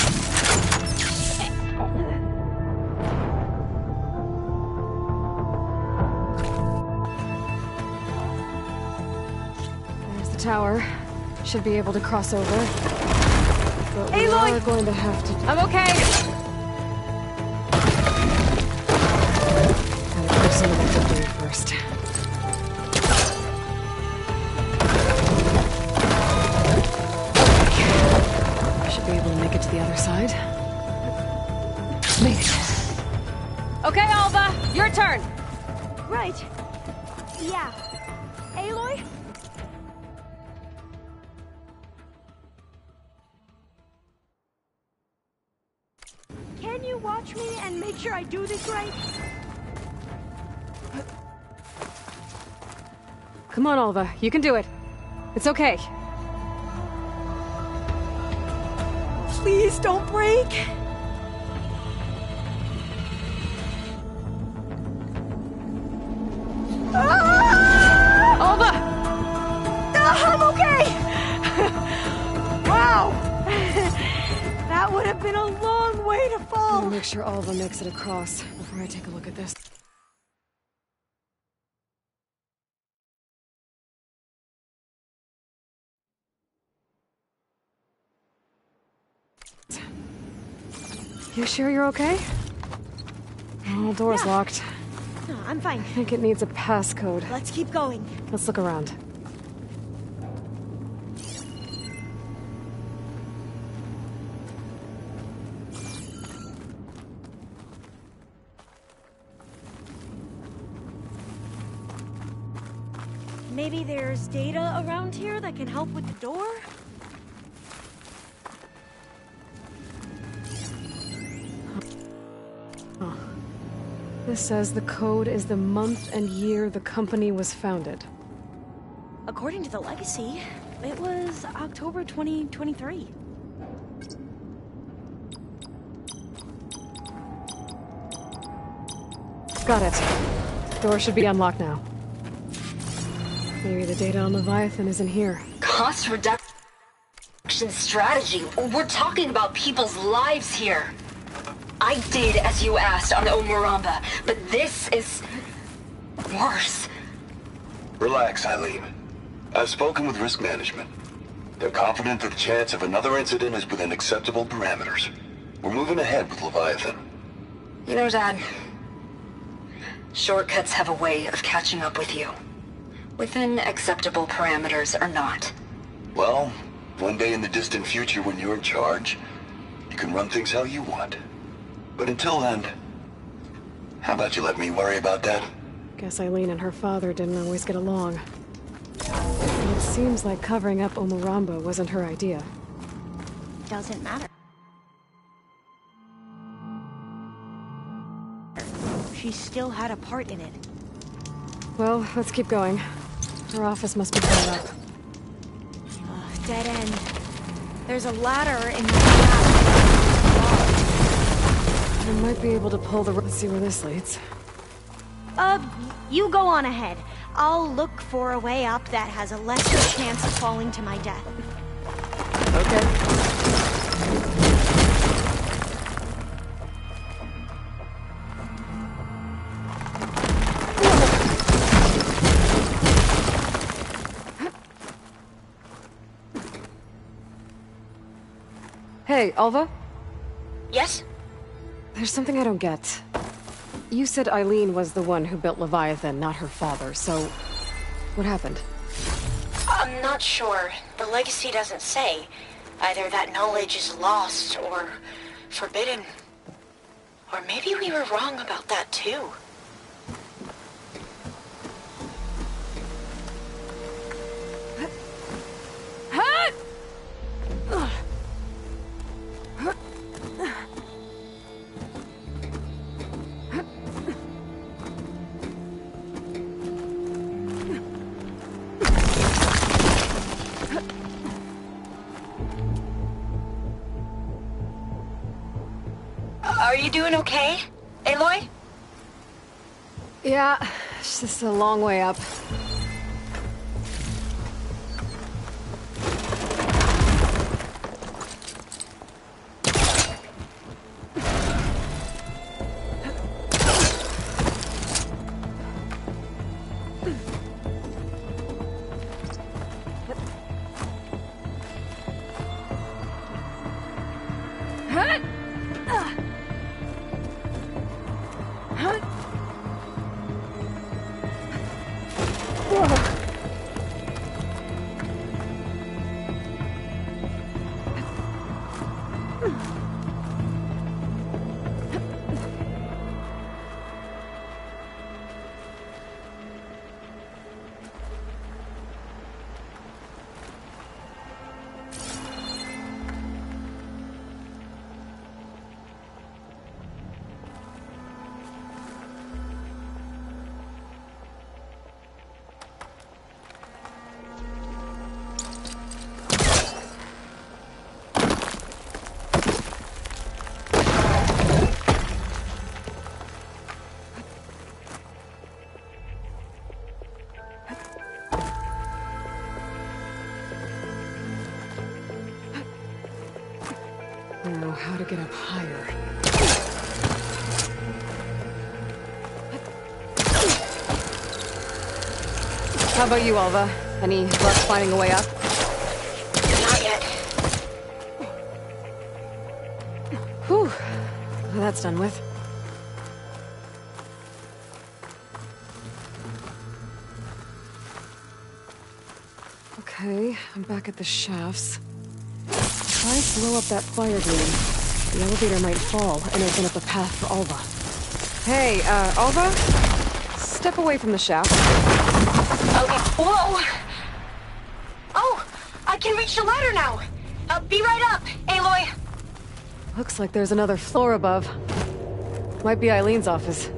There's the tower. Should be able to cross over. But we are going to have to... I'm okay! Gotta clear some of the debris first. the other side. Made it. Okay, Alva, your turn. Right. Yeah. Aloy? Can you watch me and make sure I do this right? Come on, Alva. You can do it. It's okay. Please don't break. Alva! I'm okay! Wow! That would have been a long way to fall. I'll make sure Alva makes it across before I take a look at this. You sure you're okay? Oh, the door's locked. No, I'm fine. I think it needs a passcode. Let's keep going. Let's look around. Maybe there's data around here that can help with the door? Oh. This says the code is the month and year the company was founded. According to the legacy, it was October 2023. Got it. Door should be unlocked now. Maybe the data on Leviathan is in here. Cost reduction strategy. We're talking about people's lives here. I did as you asked on Omuramba, but this is worse. Relax, Eileen. I've spoken with risk management. They're confident that the chance of another incident is within acceptable parameters. We're moving ahead with Leviathan. You know, Dad, shortcuts have a way of catching up with you. Within acceptable parameters or not. Well, one day in the distant future when you're in charge, you can run things how you want. But until then, how about you let me worry about that? Guess Eileen and her father didn't always get along. And it seems like covering up Omuramba wasn't her idea. Doesn't matter. She still had a part in it. Well, let's keep going. Her office must be cleared up. Dead end. There's a ladder in the back. I might be able to pull the... Let's see where this leads. You go on ahead. I'll look for a way up that has a lesser chance of falling to my death. Okay. Hey, Alva? Yes? There's something I don't get. You said Eileen was the one who built Leviathan, not her father, so... what happened? I'm not sure. The legacy doesn't say. Either that knowledge is lost, or forbidden. Or maybe we were wrong about that, too. Are you doing okay, Aloy? Yeah, it's just a long way up. Ugh. to get up higher. How about you, Alva? Any luck finding a way up? Not yet. Whew. Well, that's done with. Okay, I'm back at the shafts. If I blow up that fire gate, the elevator might fall and open up a path for Alva. Hey, Alva? Step away from the shaft. Okay. Whoa! Oh! I can reach the ladder now! Be right up, Aloy! Looks like there's another floor above. Might be Eileen's office.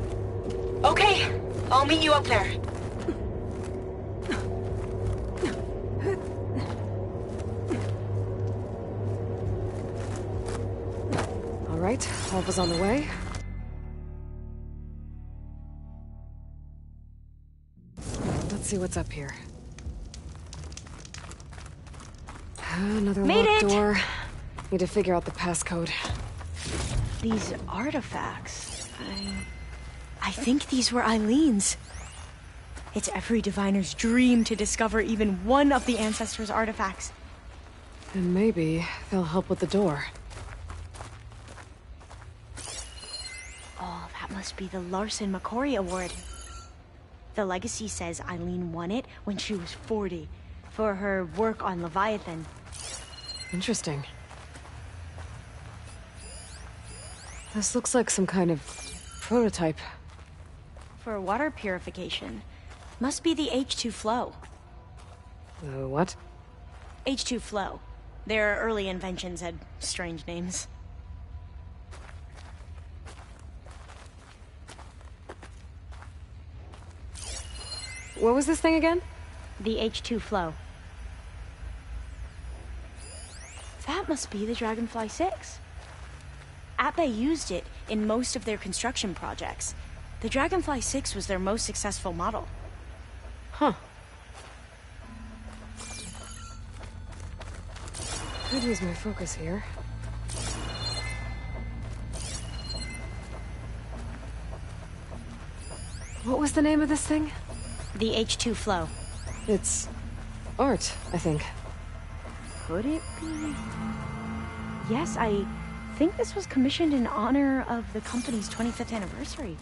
Okay, I'll meet you up there. All right, Alva's on the way. Let's see what's up here. Another locked door. Need to figure out the passcode. These artifacts... I think these were Eileen's. It's every diviner's dream to discover even one of the Ancestors' artifacts. And maybe they'll help with the door. Oh, that must be the Larson McCory Award. The legacy says Eileen won it when she was 40, for her work on Leviathan. Interesting. This looks like some kind of prototype. For water purification. Must be the H2 flow. What? H2 flow. Their early inventions had strange names. What was this thing again? The H2 flow. That must be the Dragonfly 6. Ape used it in most of their construction projects. The Dragonfly 6 was their most successful model. Huh. Could use my focus here. What was the name of this thing? The H2 flow. It's art, I think. Could it be? Yes, I think this was commissioned in honor of the company's 25th anniversary.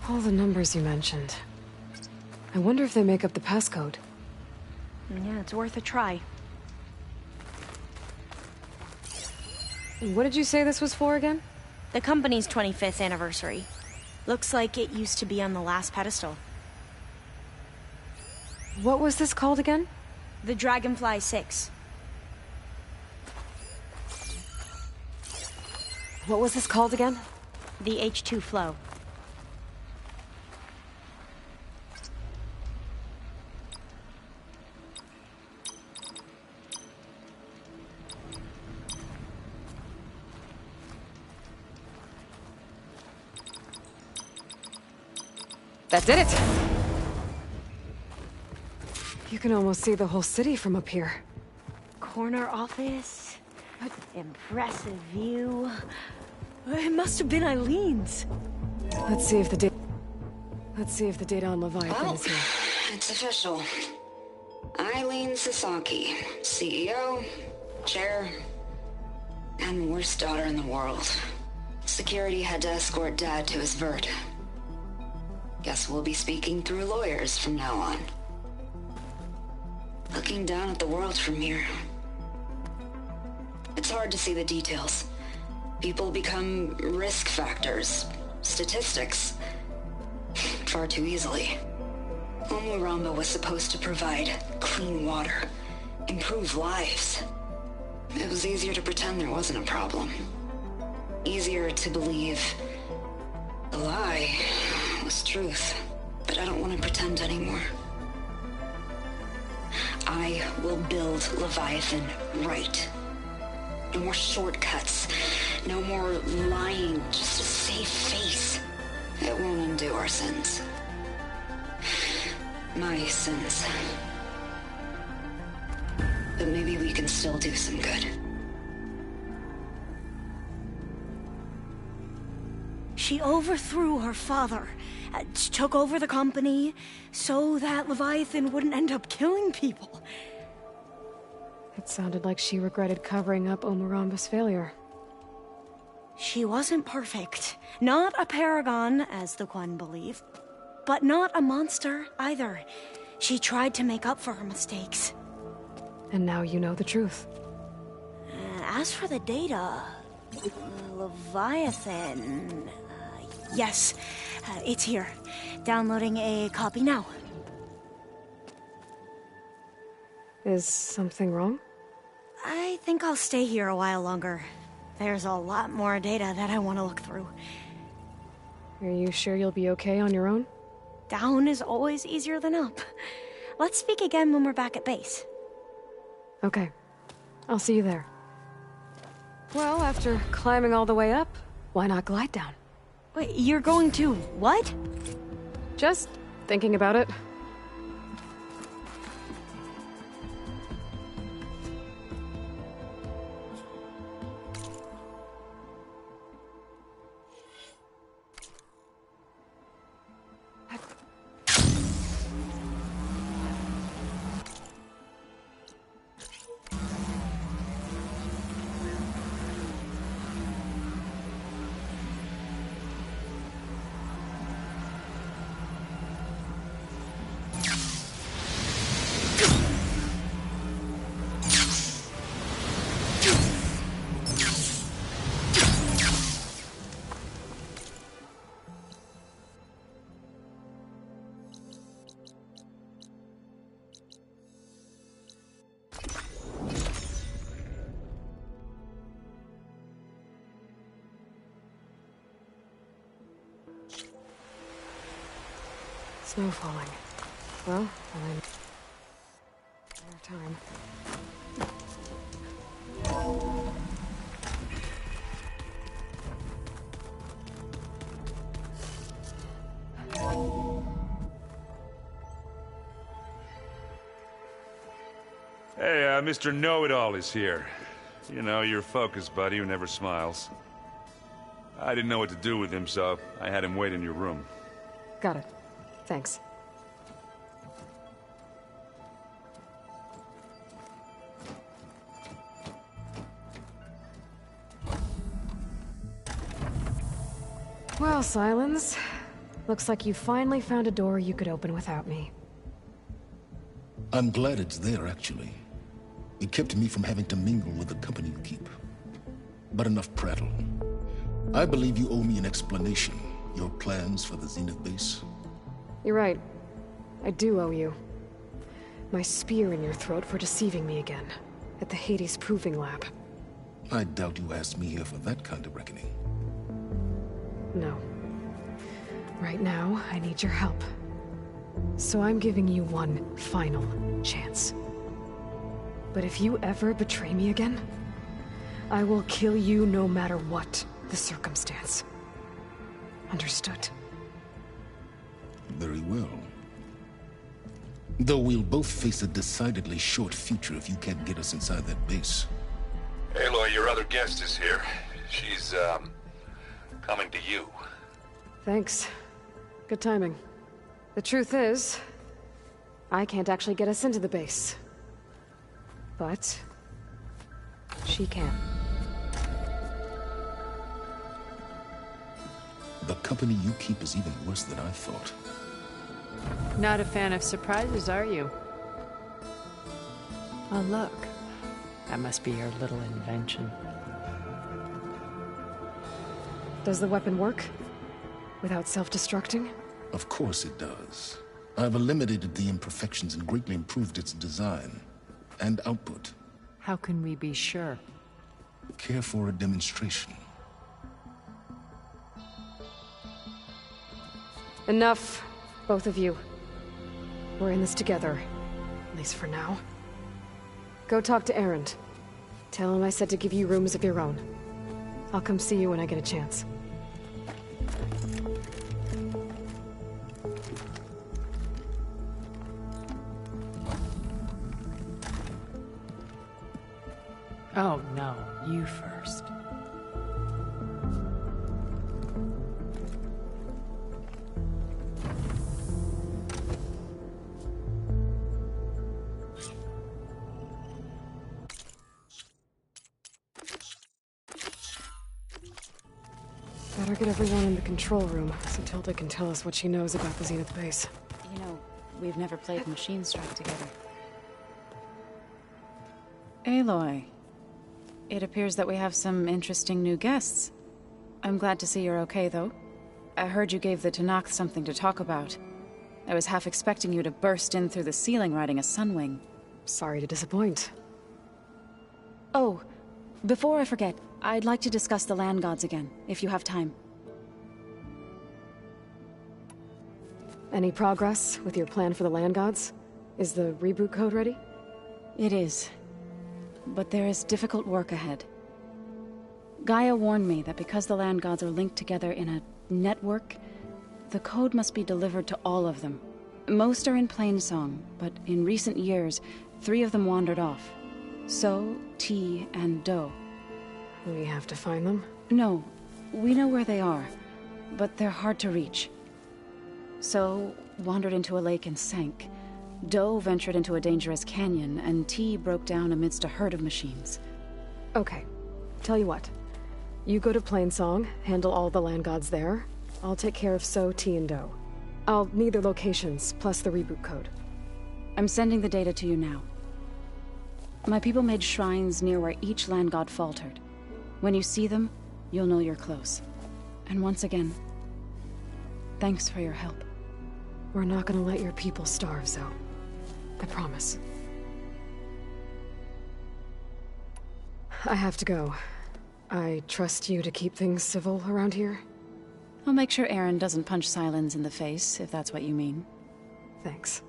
All the numbers you mentioned. I wonder if they make up the passcode. Yeah, it's worth a try. What did you say this was for again? The company's 25th anniversary. Looks like it used to be on the last pedestal. What was this called again? The Dragonfly 6. What was this called again? The H2 flow. That did it! You can almost see the whole city from up here. Corner office. Impressive view. It must have been Eileen's. Let's see if the data on Leviathan is here. It's official. Eileen Sasaki, CEO, chair, and worst daughter in the world. Security had to escort Dad to his vert. Guess we'll be speaking through lawyers from now on. Looking down at the world from here. It's hard to see the details. People become risk factors, statistics, far too easily. Omuramba was supposed to provide clean water, improve lives. It was easier to pretend there wasn't a problem. Easier to believe the lie was truth. But I don't want to pretend anymore. I will build Leviathan right. No more shortcuts. No more lying just to save face. It won't undo our sins. My sins. But maybe we can still do some good. She overthrew her father, took over the company, so that Leviathan wouldn't end up killing people. It sounded like she regretted covering up Omoramba's failure. She wasn't perfect. Not a paragon, as the Quan believe. But not a monster, either. She tried to make up for her mistakes. And now you know the truth. As for the data... Leviathan... yes, it's here. Downloading a copy now. Is something wrong? I think I'll stay here a while longer. There's a lot more data that I want to look through. Are you sure you'll be okay on your own? Down is always easier than up. Let's speak again when we're back at base. Okay. I'll see you there. Well, after climbing all the way up, why not glide down? Wait, you're going to what? Just thinking about it. Snow falling. Well, I'm... time. Hey, Mr. Know-It-All is here. You know, your focus buddy who never smiles. I didn't know what to do with him, so I had him wait in your room. Got it. Thanks. Well, Silence. Looks like you finally found a door you could open without me. I'm glad it's there, actually. It kept me from having to mingle with the company you keep. But enough prattle. I believe you owe me an explanation. Your plans for the Zenith base? You're right. I do owe you. My spear in your throat for deceiving me again. At the Hades Proving Lab. I doubt you asked me here for that kind of reckoning. No. Right now, I need your help. So I'm giving you one final chance. But if you ever betray me again, I will kill you no matter what the circumstance. Understood? Very well. Though we'll both face a decidedly short future if you can't get us inside that base. Aloy, your other guest is here. She's, coming to you. Thanks. Good timing. The truth is, I can't actually get us into the base. But she can. The company you keep is even worse than I thought. Not a fan of surprises, are you? Oh, look. That must be your little invention. Does the weapon work? Without self-destructing? Of course it does. I've eliminated the imperfections and greatly improved its design and output. How can we be sure? Care for a demonstration? Enough, both of you. We're in this together, at least for now. Go talk to Erend. Tell him I said to give you rooms of your own. I'll come see you when I get a chance. Oh, no. You first. get everyone in the control room so Tilda can tell us what she knows about the Zenith base. You know, we've never played Machine Strike together. Aloy, it appears that we have some interesting new guests. I'm glad to see you're okay, though. I heard you gave the Tenakth something to talk about. I was half expecting you to burst in through the ceiling riding a Sunwing. Sorry to disappoint. Oh, before I forget, I'd like to discuss the Land Gods again, if you have time. Any progress with your plan for the Land Gods? Is the reboot code ready? It is. But there is difficult work ahead. Gaia warned me that because the Land Gods are linked together in a network, the code must be delivered to all of them. Most are in Plainsong, but in recent years, 3 of them wandered off. So, T, and Do. We have to find them? No, we know where they are, but they're hard to reach. So, wandered into a lake and sank. Do ventured into a dangerous canyon, and T broke down amidst a herd of machines. Okay, tell you what. You go to Plainsong, handle all the Land Gods there. I'll take care of So, T, and Do. I'll need their locations, plus the reboot code. I'm sending the data to you now. My people made shrines near where each Land God faltered. When you see them, you'll know you're close. And once again, thanks for your help. We're not gonna let your people starve, Zoe. I promise. I have to go. I trust you to keep things civil around here? I'll make sure Aaron doesn't punch Sylens in the face, if that's what you mean. Thanks.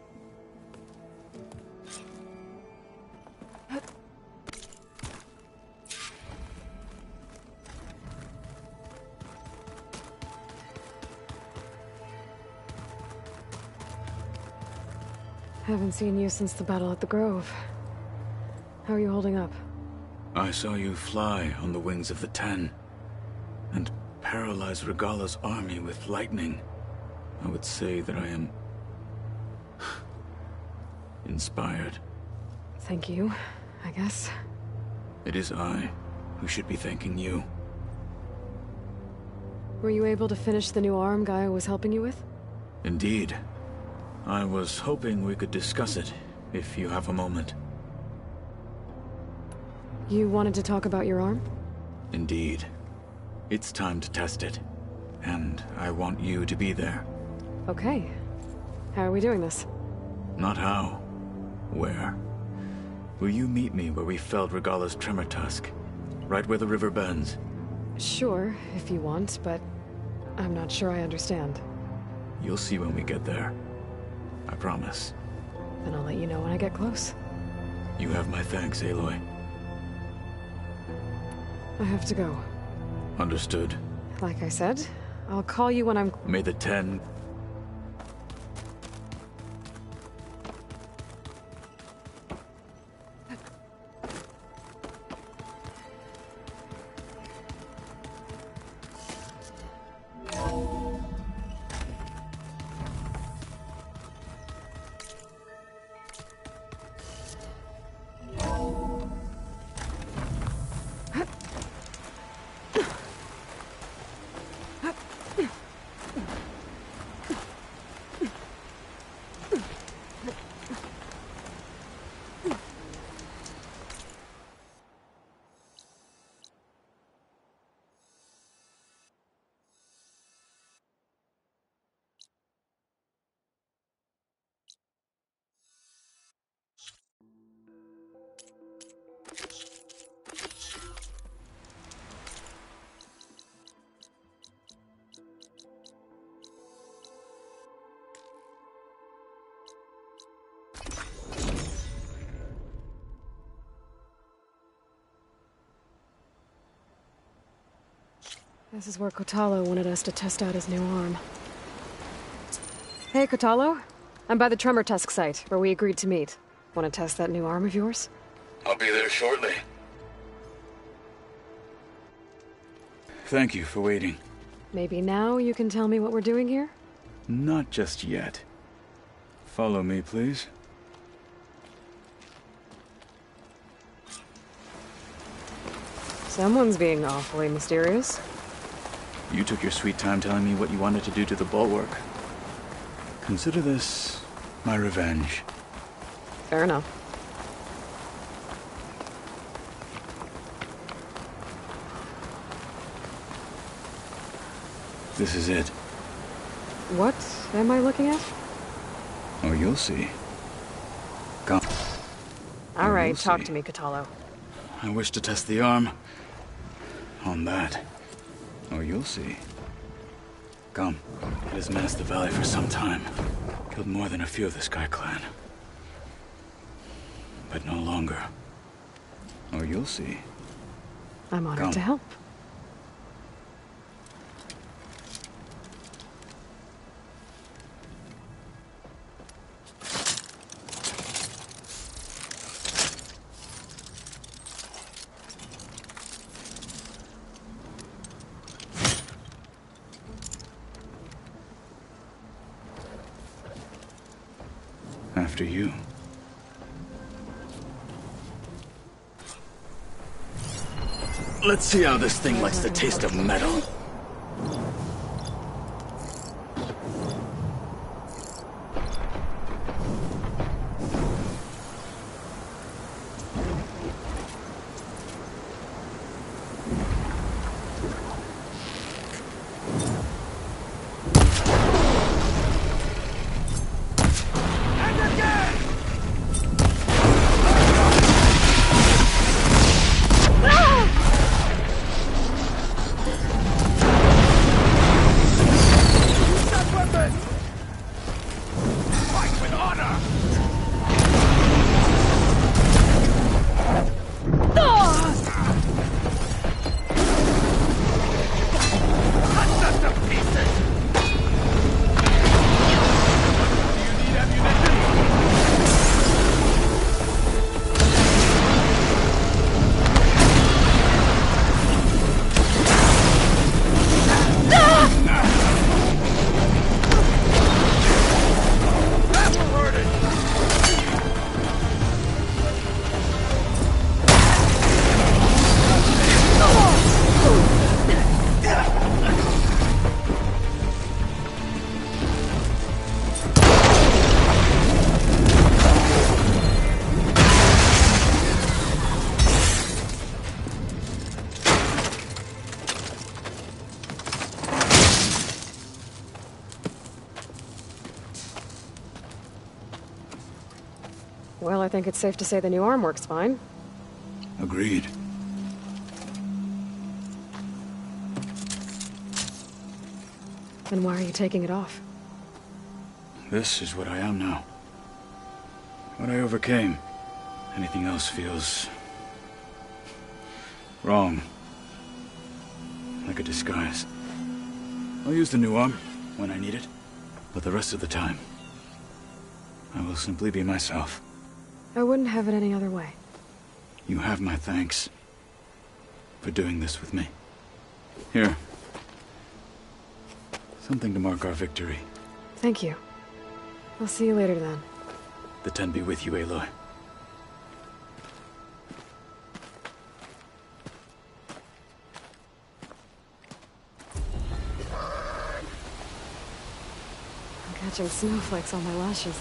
Haven't seen you since the battle at the Grove. How are you holding up? I saw you fly on the wings of the Ten, and paralyze Regalla's army with lightning. I would say that I am inspired. Thank you, I guess. It is I who should be thanking you. Were you able to finish the new arm Gaia was helping you with? Indeed. I was hoping we could discuss it, if you have a moment. You wanted to talk about your arm? Indeed. It's time to test it. And I want you to be there. Okay. How are we doing this? Not how. Where. Will you meet me where we felled Regalla's tremor tusk? Right where the river bends? Sure, if you want, but I'm not sure I understand. You'll see when we get there. I promise. Then I'll let you know when I get close. You have my thanks, Aloy. I have to go. Understood. Like I said, I'll call you when I'm... May the Ten... This is where Kotallo wanted us to test out his new arm. Hey, Kotallo. I'm by the Tremor Tusk site, where we agreed to meet. Want to test that new arm of yours? I'll be there shortly. Thank you for waiting. Maybe now you can tell me what we're doing here? Not just yet. Follow me, please. Someone's being awfully mysterious. You took your sweet time telling me what you wanted to do to the bulwark. Consider this my revenge. Fair enough. This is it. What am I looking at? Oh, you'll see. Come. All right, You'll talk see. to me, Kotallo. I wish to test the arm. On that. Oh, you'll see. Come. It has menaced the valley for some time. Killed more than a few of the Sky Clan. But no longer. Oh, you'll see. I'm honored Come. to help. After you. Let's see how this thing likes the taste of metal. Well, I think it's safe to say the new arm works fine. Agreed. Then why are you taking it off? This is what I am now. What I overcame. Anything else feels... wrong. Like a disguise. I'll use the new arm when I need it, but the rest of the time, I will simply be myself. I wouldn't have it any other way. You have my thanks for doing this with me. Here. Something to mark our victory. Thank you. I'll see you later then. The Ten be with you, Aloy. I'm catching snowflakes on my lashes.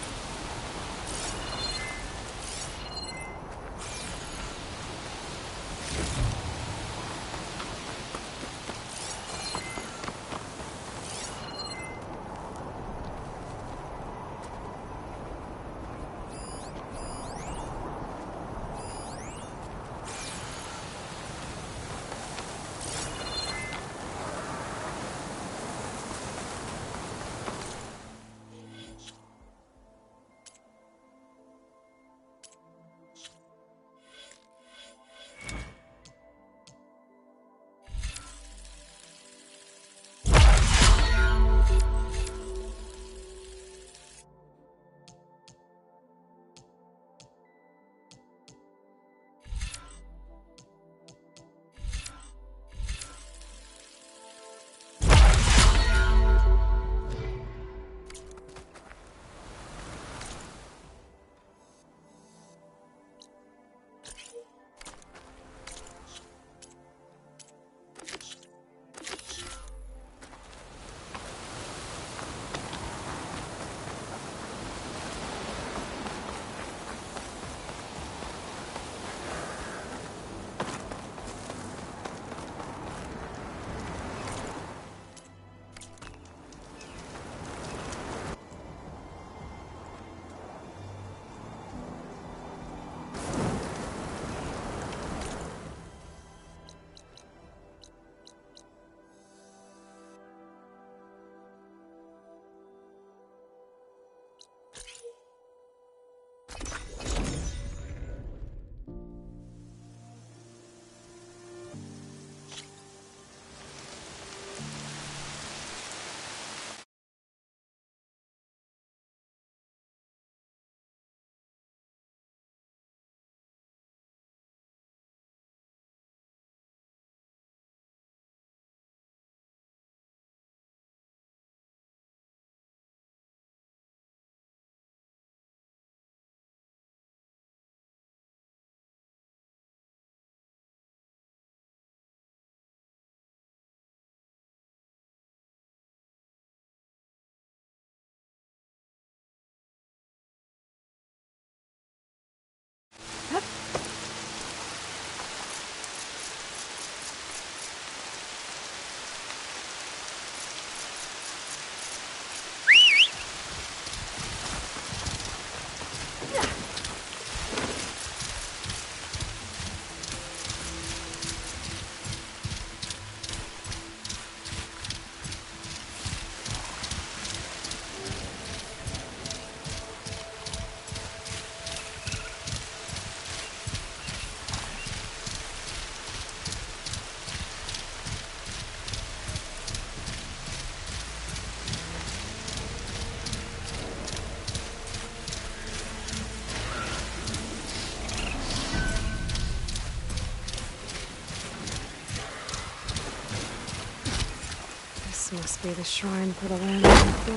Must be the shrine for the land of Go.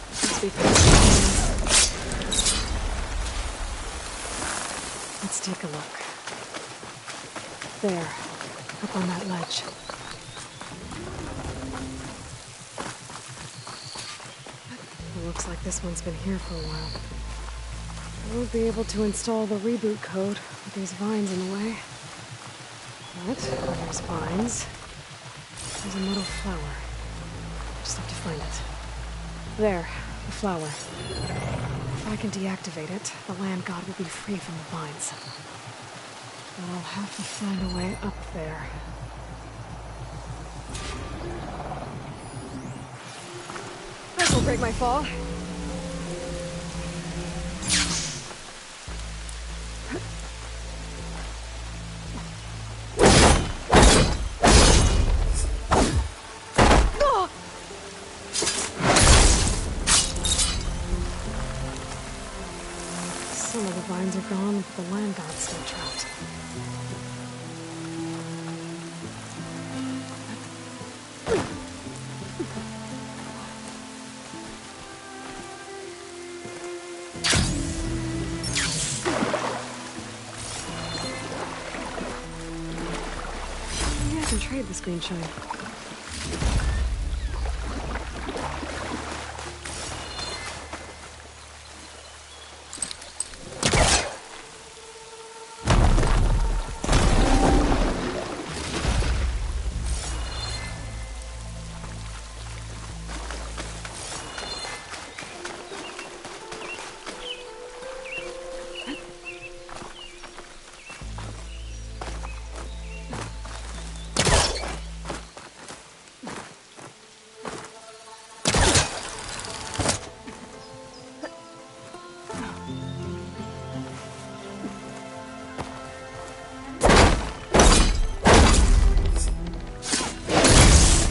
Must be Let's take a look. There, up on that ledge. It looks like this one's been here for a while. I won't be able to install the reboot code with these vines in the way. But there's vines. There's a metal flower. Just have to find it. There, the flower. If I can deactivate it, the land god will be free from the vines. But I'll have to find a way up there. This will break my fall. Some of the vines are gone, but the land god's still trapped. Maybe I can trade this green shine.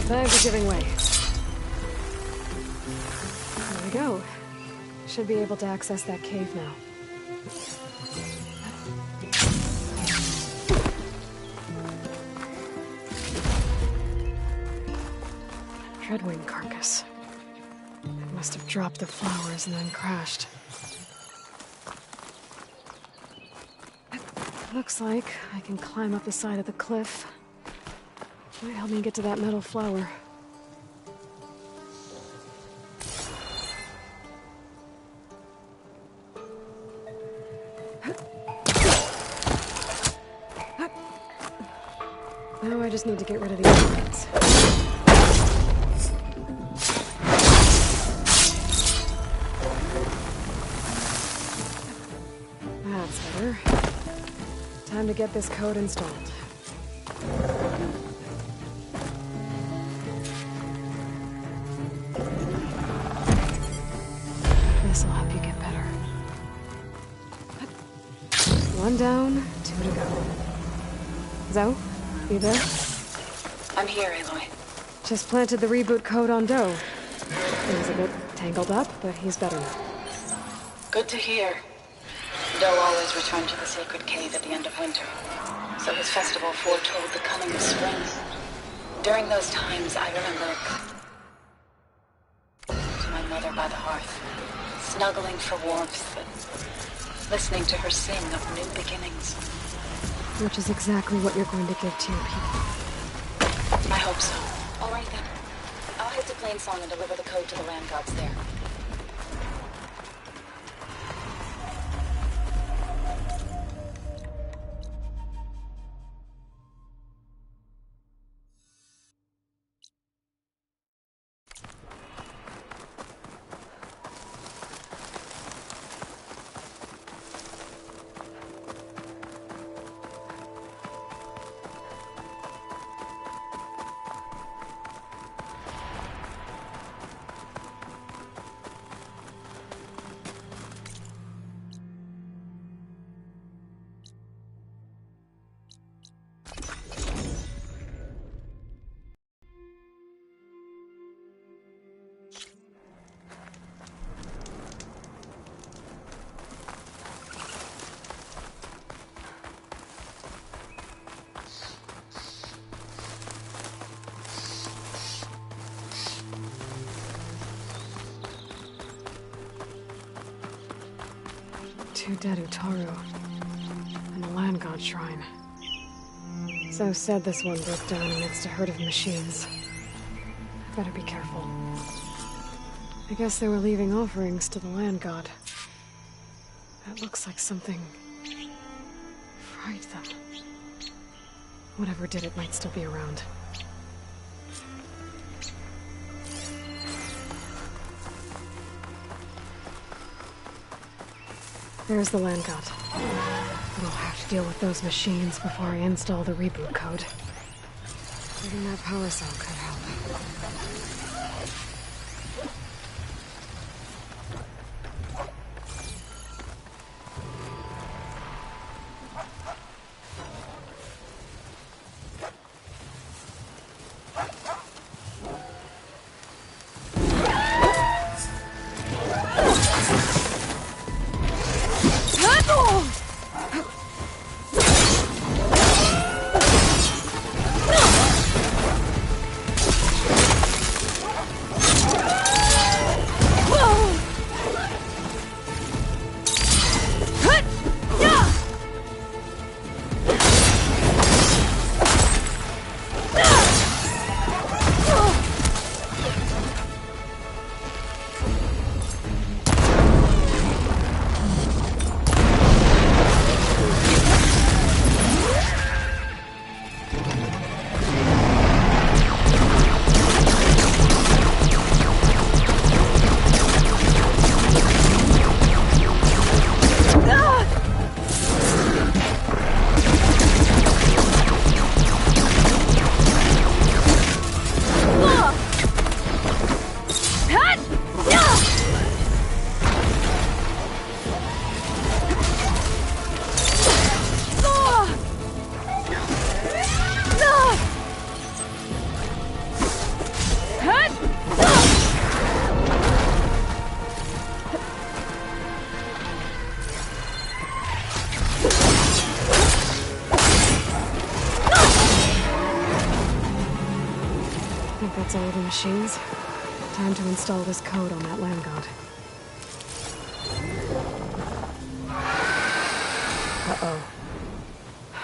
Bags are giving way. There we go. Should be able to access that cave now. Dreadwing carcass. It must have dropped the flowers and then crashed. Looks like I can climb up the side of the cliff. Might help me get to that metal flower. Now I just need to get rid of these buckets. That's better. Time to get this code installed. This'll help you get better. One down, 2 to go. Zoe, you there? I'm here, Aloy. Just planted the reboot code on Doe. He was a bit tangled up, but he's better now. Good to hear. Doe always returned to the sacred cave at the end of winter, so his festival foretold the coming of spring. During those times, I remember to my mother by the hearth, snuggling for warmth and listening to her sing of new beginnings. Which is exactly what you're going to give to your people. I hope so. All right then. I'll head to Plainsong and deliver the code to the land gods there. 2 dead Utaru. And the Land God Shrine. So said this one broke down amidst a herd of machines. I better be careful. I guess they were leaving offerings to the Land God. That looks like something fried them. Whatever did it might still be around. There's the Land God. But I'll have to deal with those machines before I install the reboot code. Getting that power cell could help. That's all the machines. Time to install this code on that Land God. Uh-oh.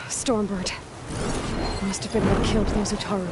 Stormbird. Must have been what killed those Utaru.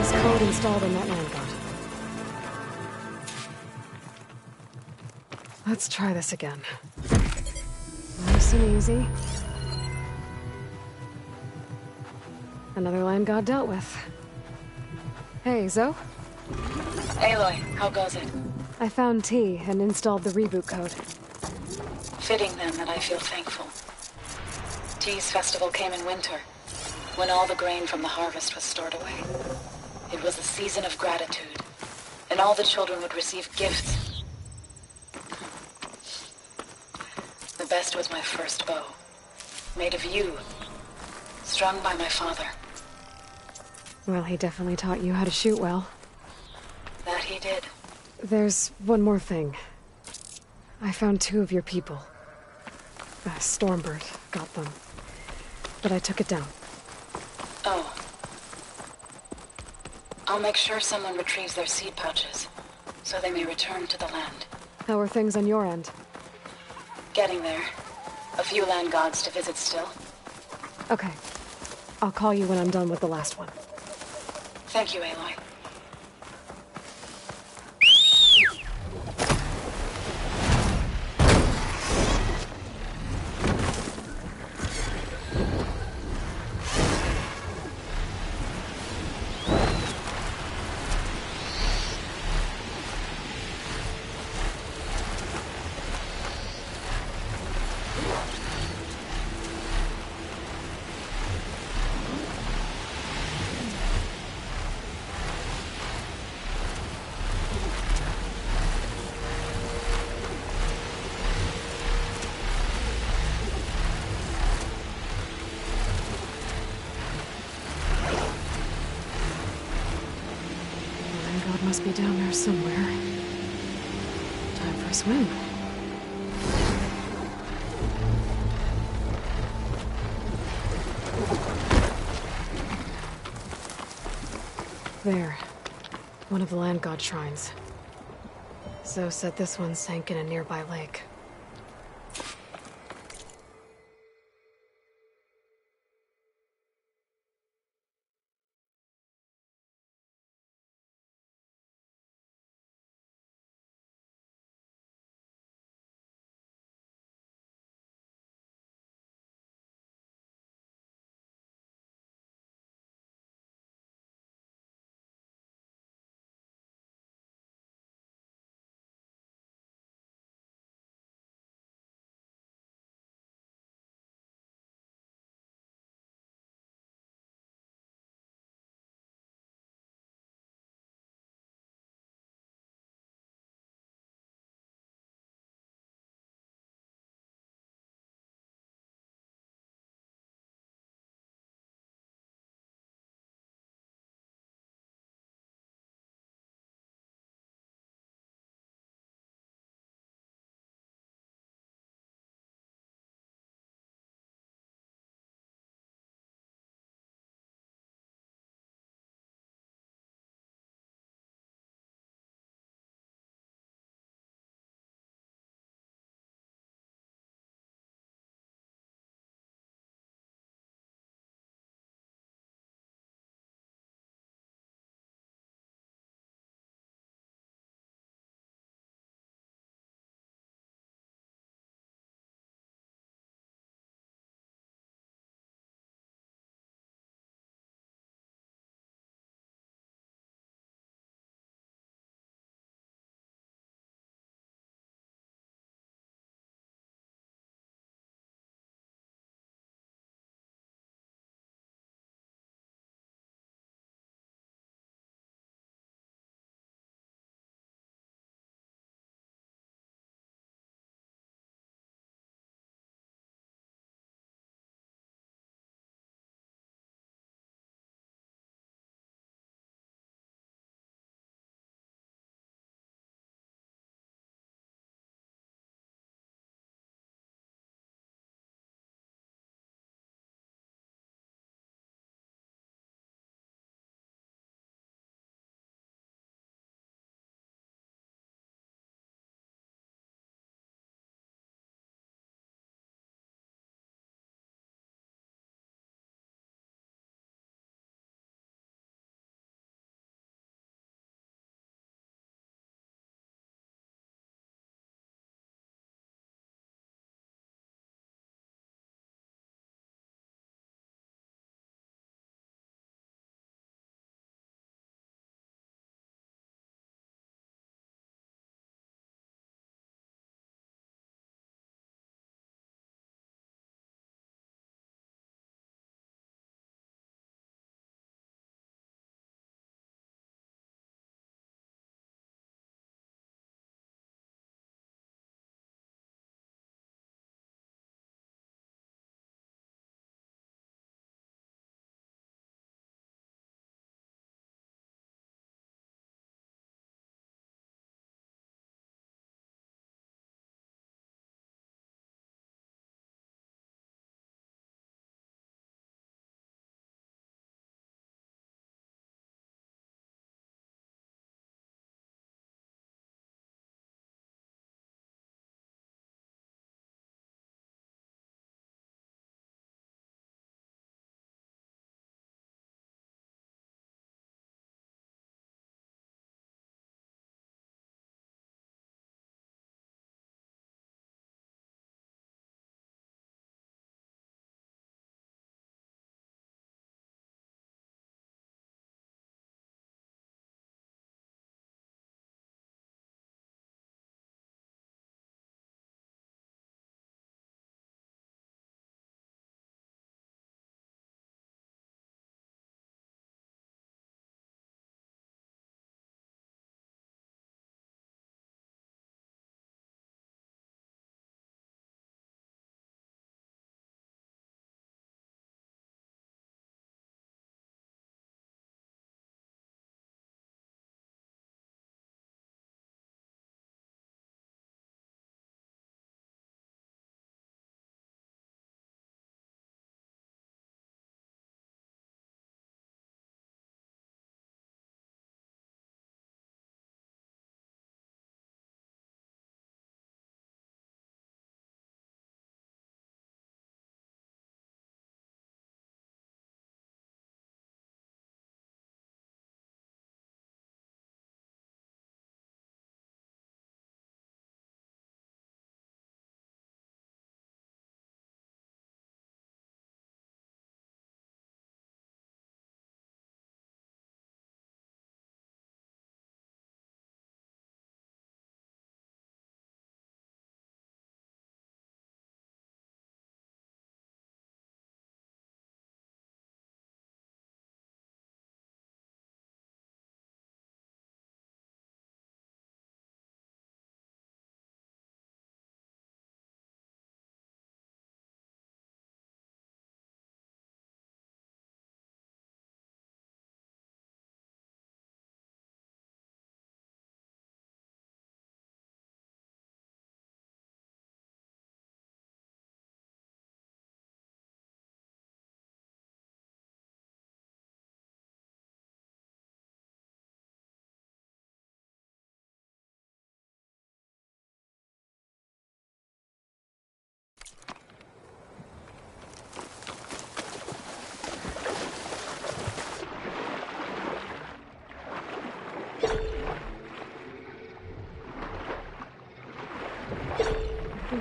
This code installed on that land god. Let's try this again. Nice and easy. Another land god dealt with. Hey, Zoe? Aloy, how goes it? I found T and installed the reboot code. Fitting then that I feel thankful. T's festival came in winter, when all the grain from the harvest was stored away. It was a season of gratitude, and all the children would receive gifts. The best was my first bow, made of yew, strung by my father. Well, he definitely taught you how to shoot well. That he did. There's one more thing. I found 2 of your people. Stormbird got them, but I took it down. Oh. I'll make sure someone retrieves their seed pouches, so they may return to the land. How are things on your end? Getting there. A few land gods to visit still. Okay. I'll call you when I'm done with the last one. Thank you, Aloy. Must be down there somewhere. Time for a swim. There. One of the land god shrines. Zoe said this one sank in a nearby lake.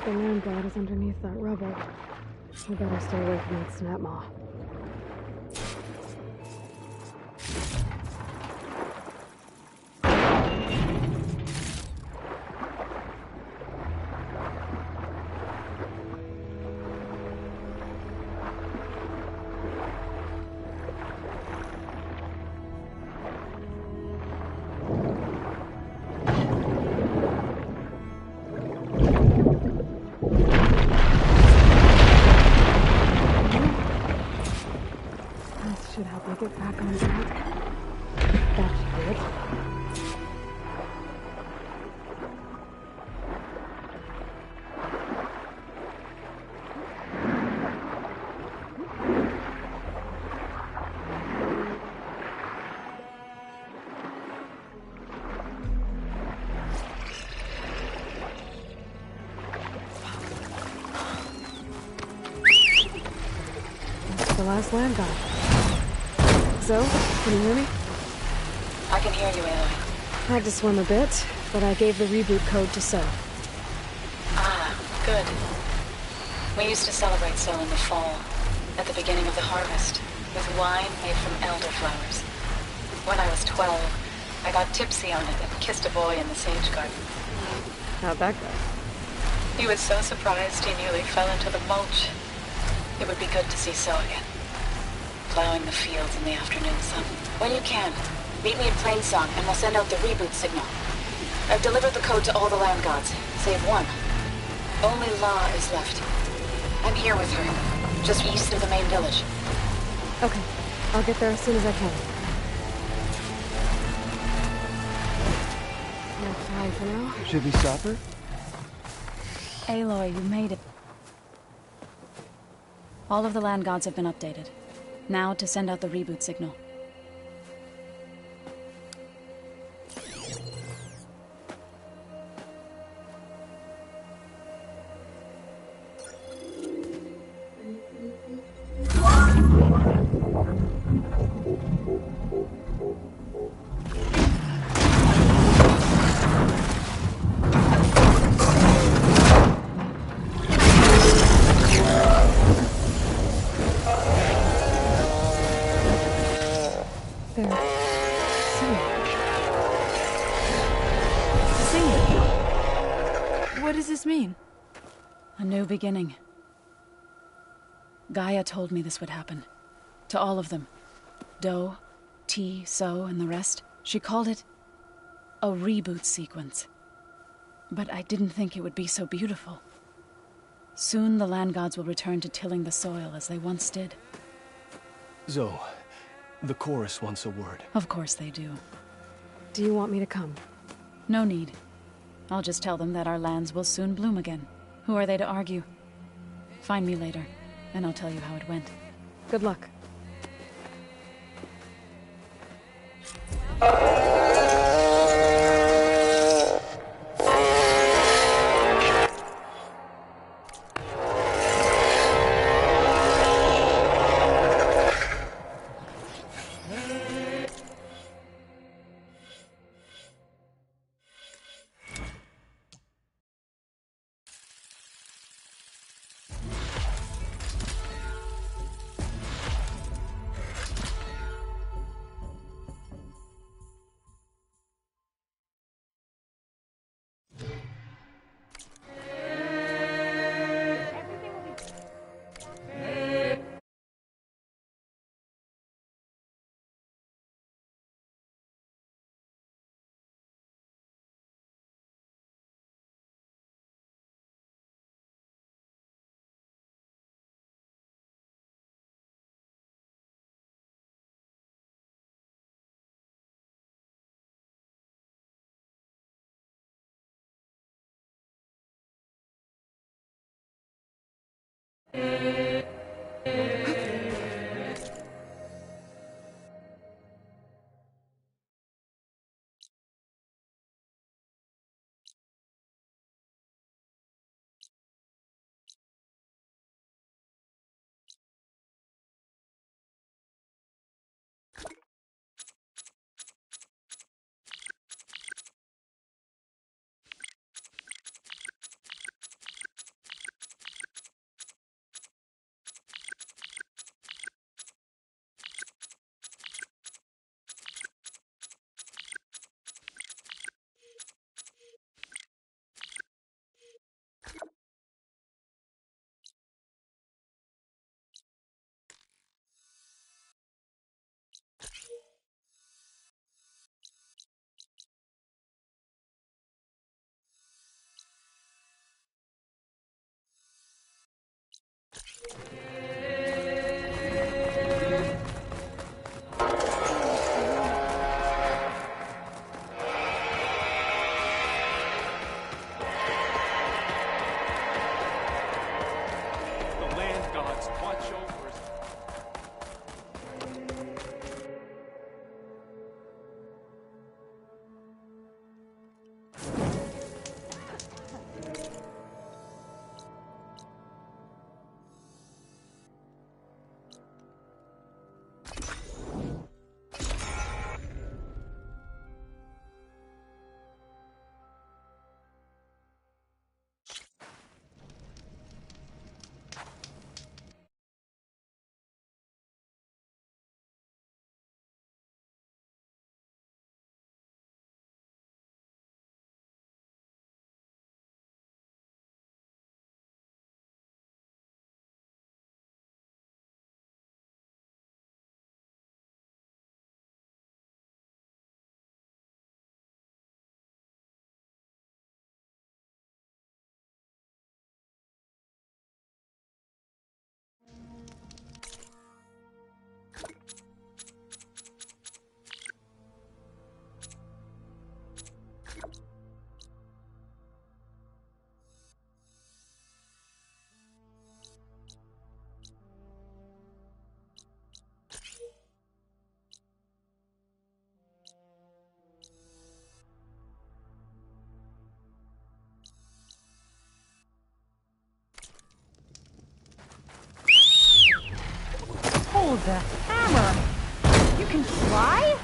the land god is underneath that rubble. We better stay away from that snap maw. Should help me get back on track. That should do it. That's the last land god. So, can you hear me? I can hear you, Aloy. Had to swim a bit, but I gave the reboot code to So. Ah, good. We used to celebrate So in the fall, at the beginning of the harvest, with wine made from elderflowers. When I was 12, I got tipsy on it and kissed a boy in the sage garden. How'd that go? He was so surprised he nearly fell into the mulch. It would be good to see So again. Plowing the fields in the afternoon sun. When you can, meet me at Plainsong and we'll send out the reboot signal. I've delivered the code to all the land gods, save one. Only La is left. I'm here with her, just east of the main village. Okay, I'll get there as soon as I can. Not fine for now. Should we stop her? Aloy, you made it. All of the land gods have been updated. Now to send out the reboot signal. What does this mean? A new beginning. Gaia told me this would happen. To all of them. Do, T, So, and the rest. She called it a reboot sequence. But I didn't think it would be so beautiful. Soon the land gods will return to tilling the soil as they once did. Zoe, the chorus wants a word. Of course they do. Do you want me to come? No need. I'll just tell them that our lands will soon bloom again. Who are they to argue? Find me later, and I'll tell you how it went. Good luck. The hammer? You can fly?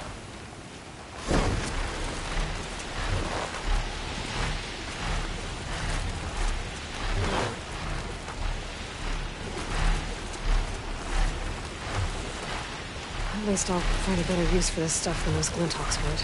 At least I'll find a better use for this stuff than those Glinthawks would.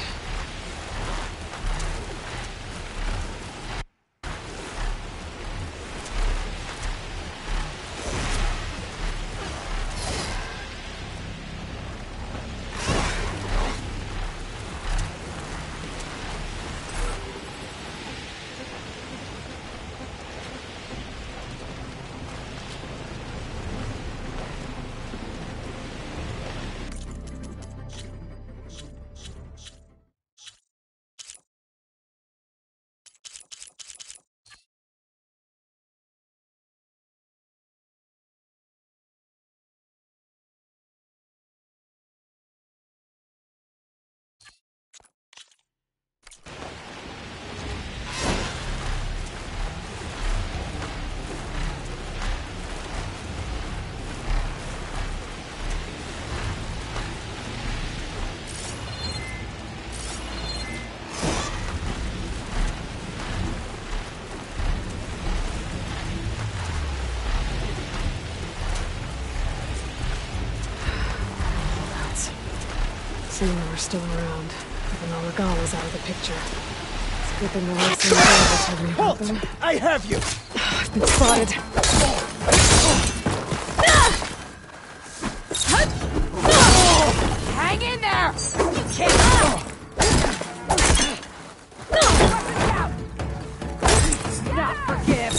Seeing that we're still around, even though Regala's out of the picture. It's a good thing the last thing Regala told me about them. I have you! I've been spotted. Hang in there! You can't! Not forgive!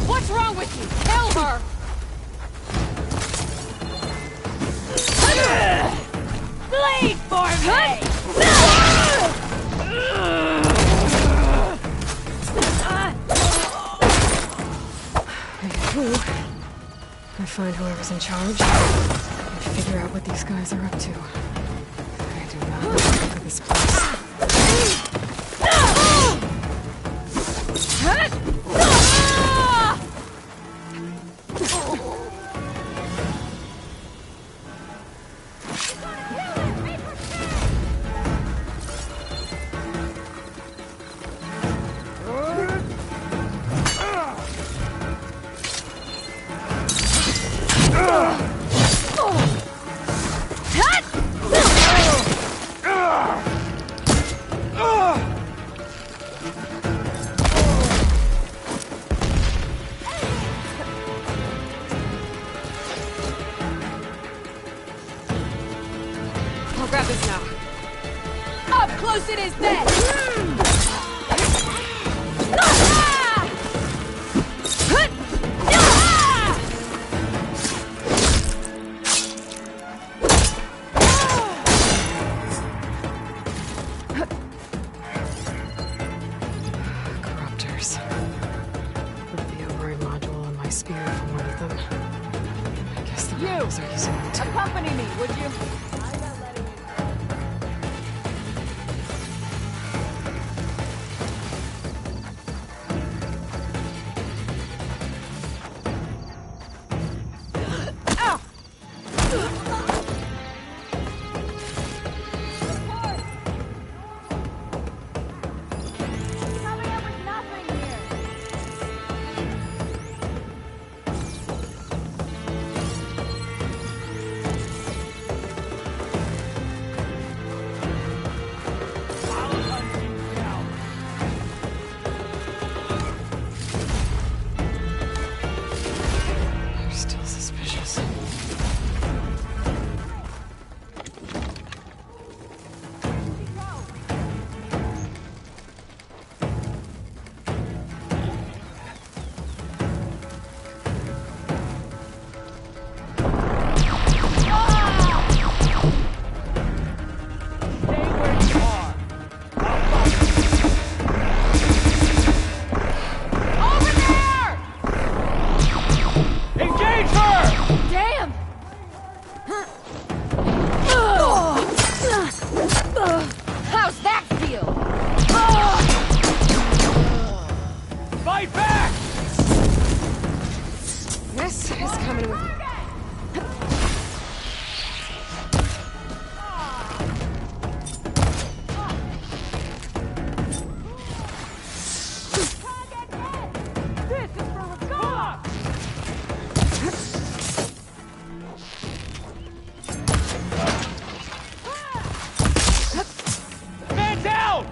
What's wrong with you? Kill her! Bleed for me! I find whoever's in charge and figure out what these guys are up to. I do not look at this place. I'll grab this now. Up close it is then! Corruptors. With the Override module on my spear for one of them. I guess the rebels are using them too. Accompany me, would you? They're still suspicious. Engage her! Damn! How's that feel? Fight back! This is coming with... This is for Regala! Man down!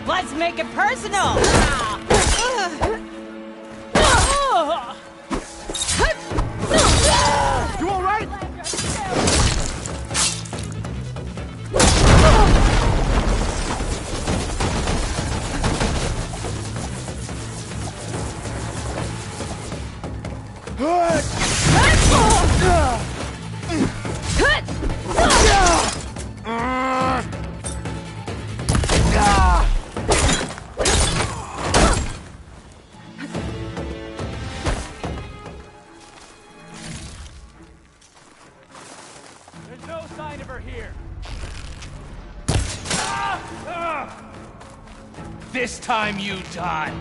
Let's make it personal! You all right? There's no sign of her here. This time you die.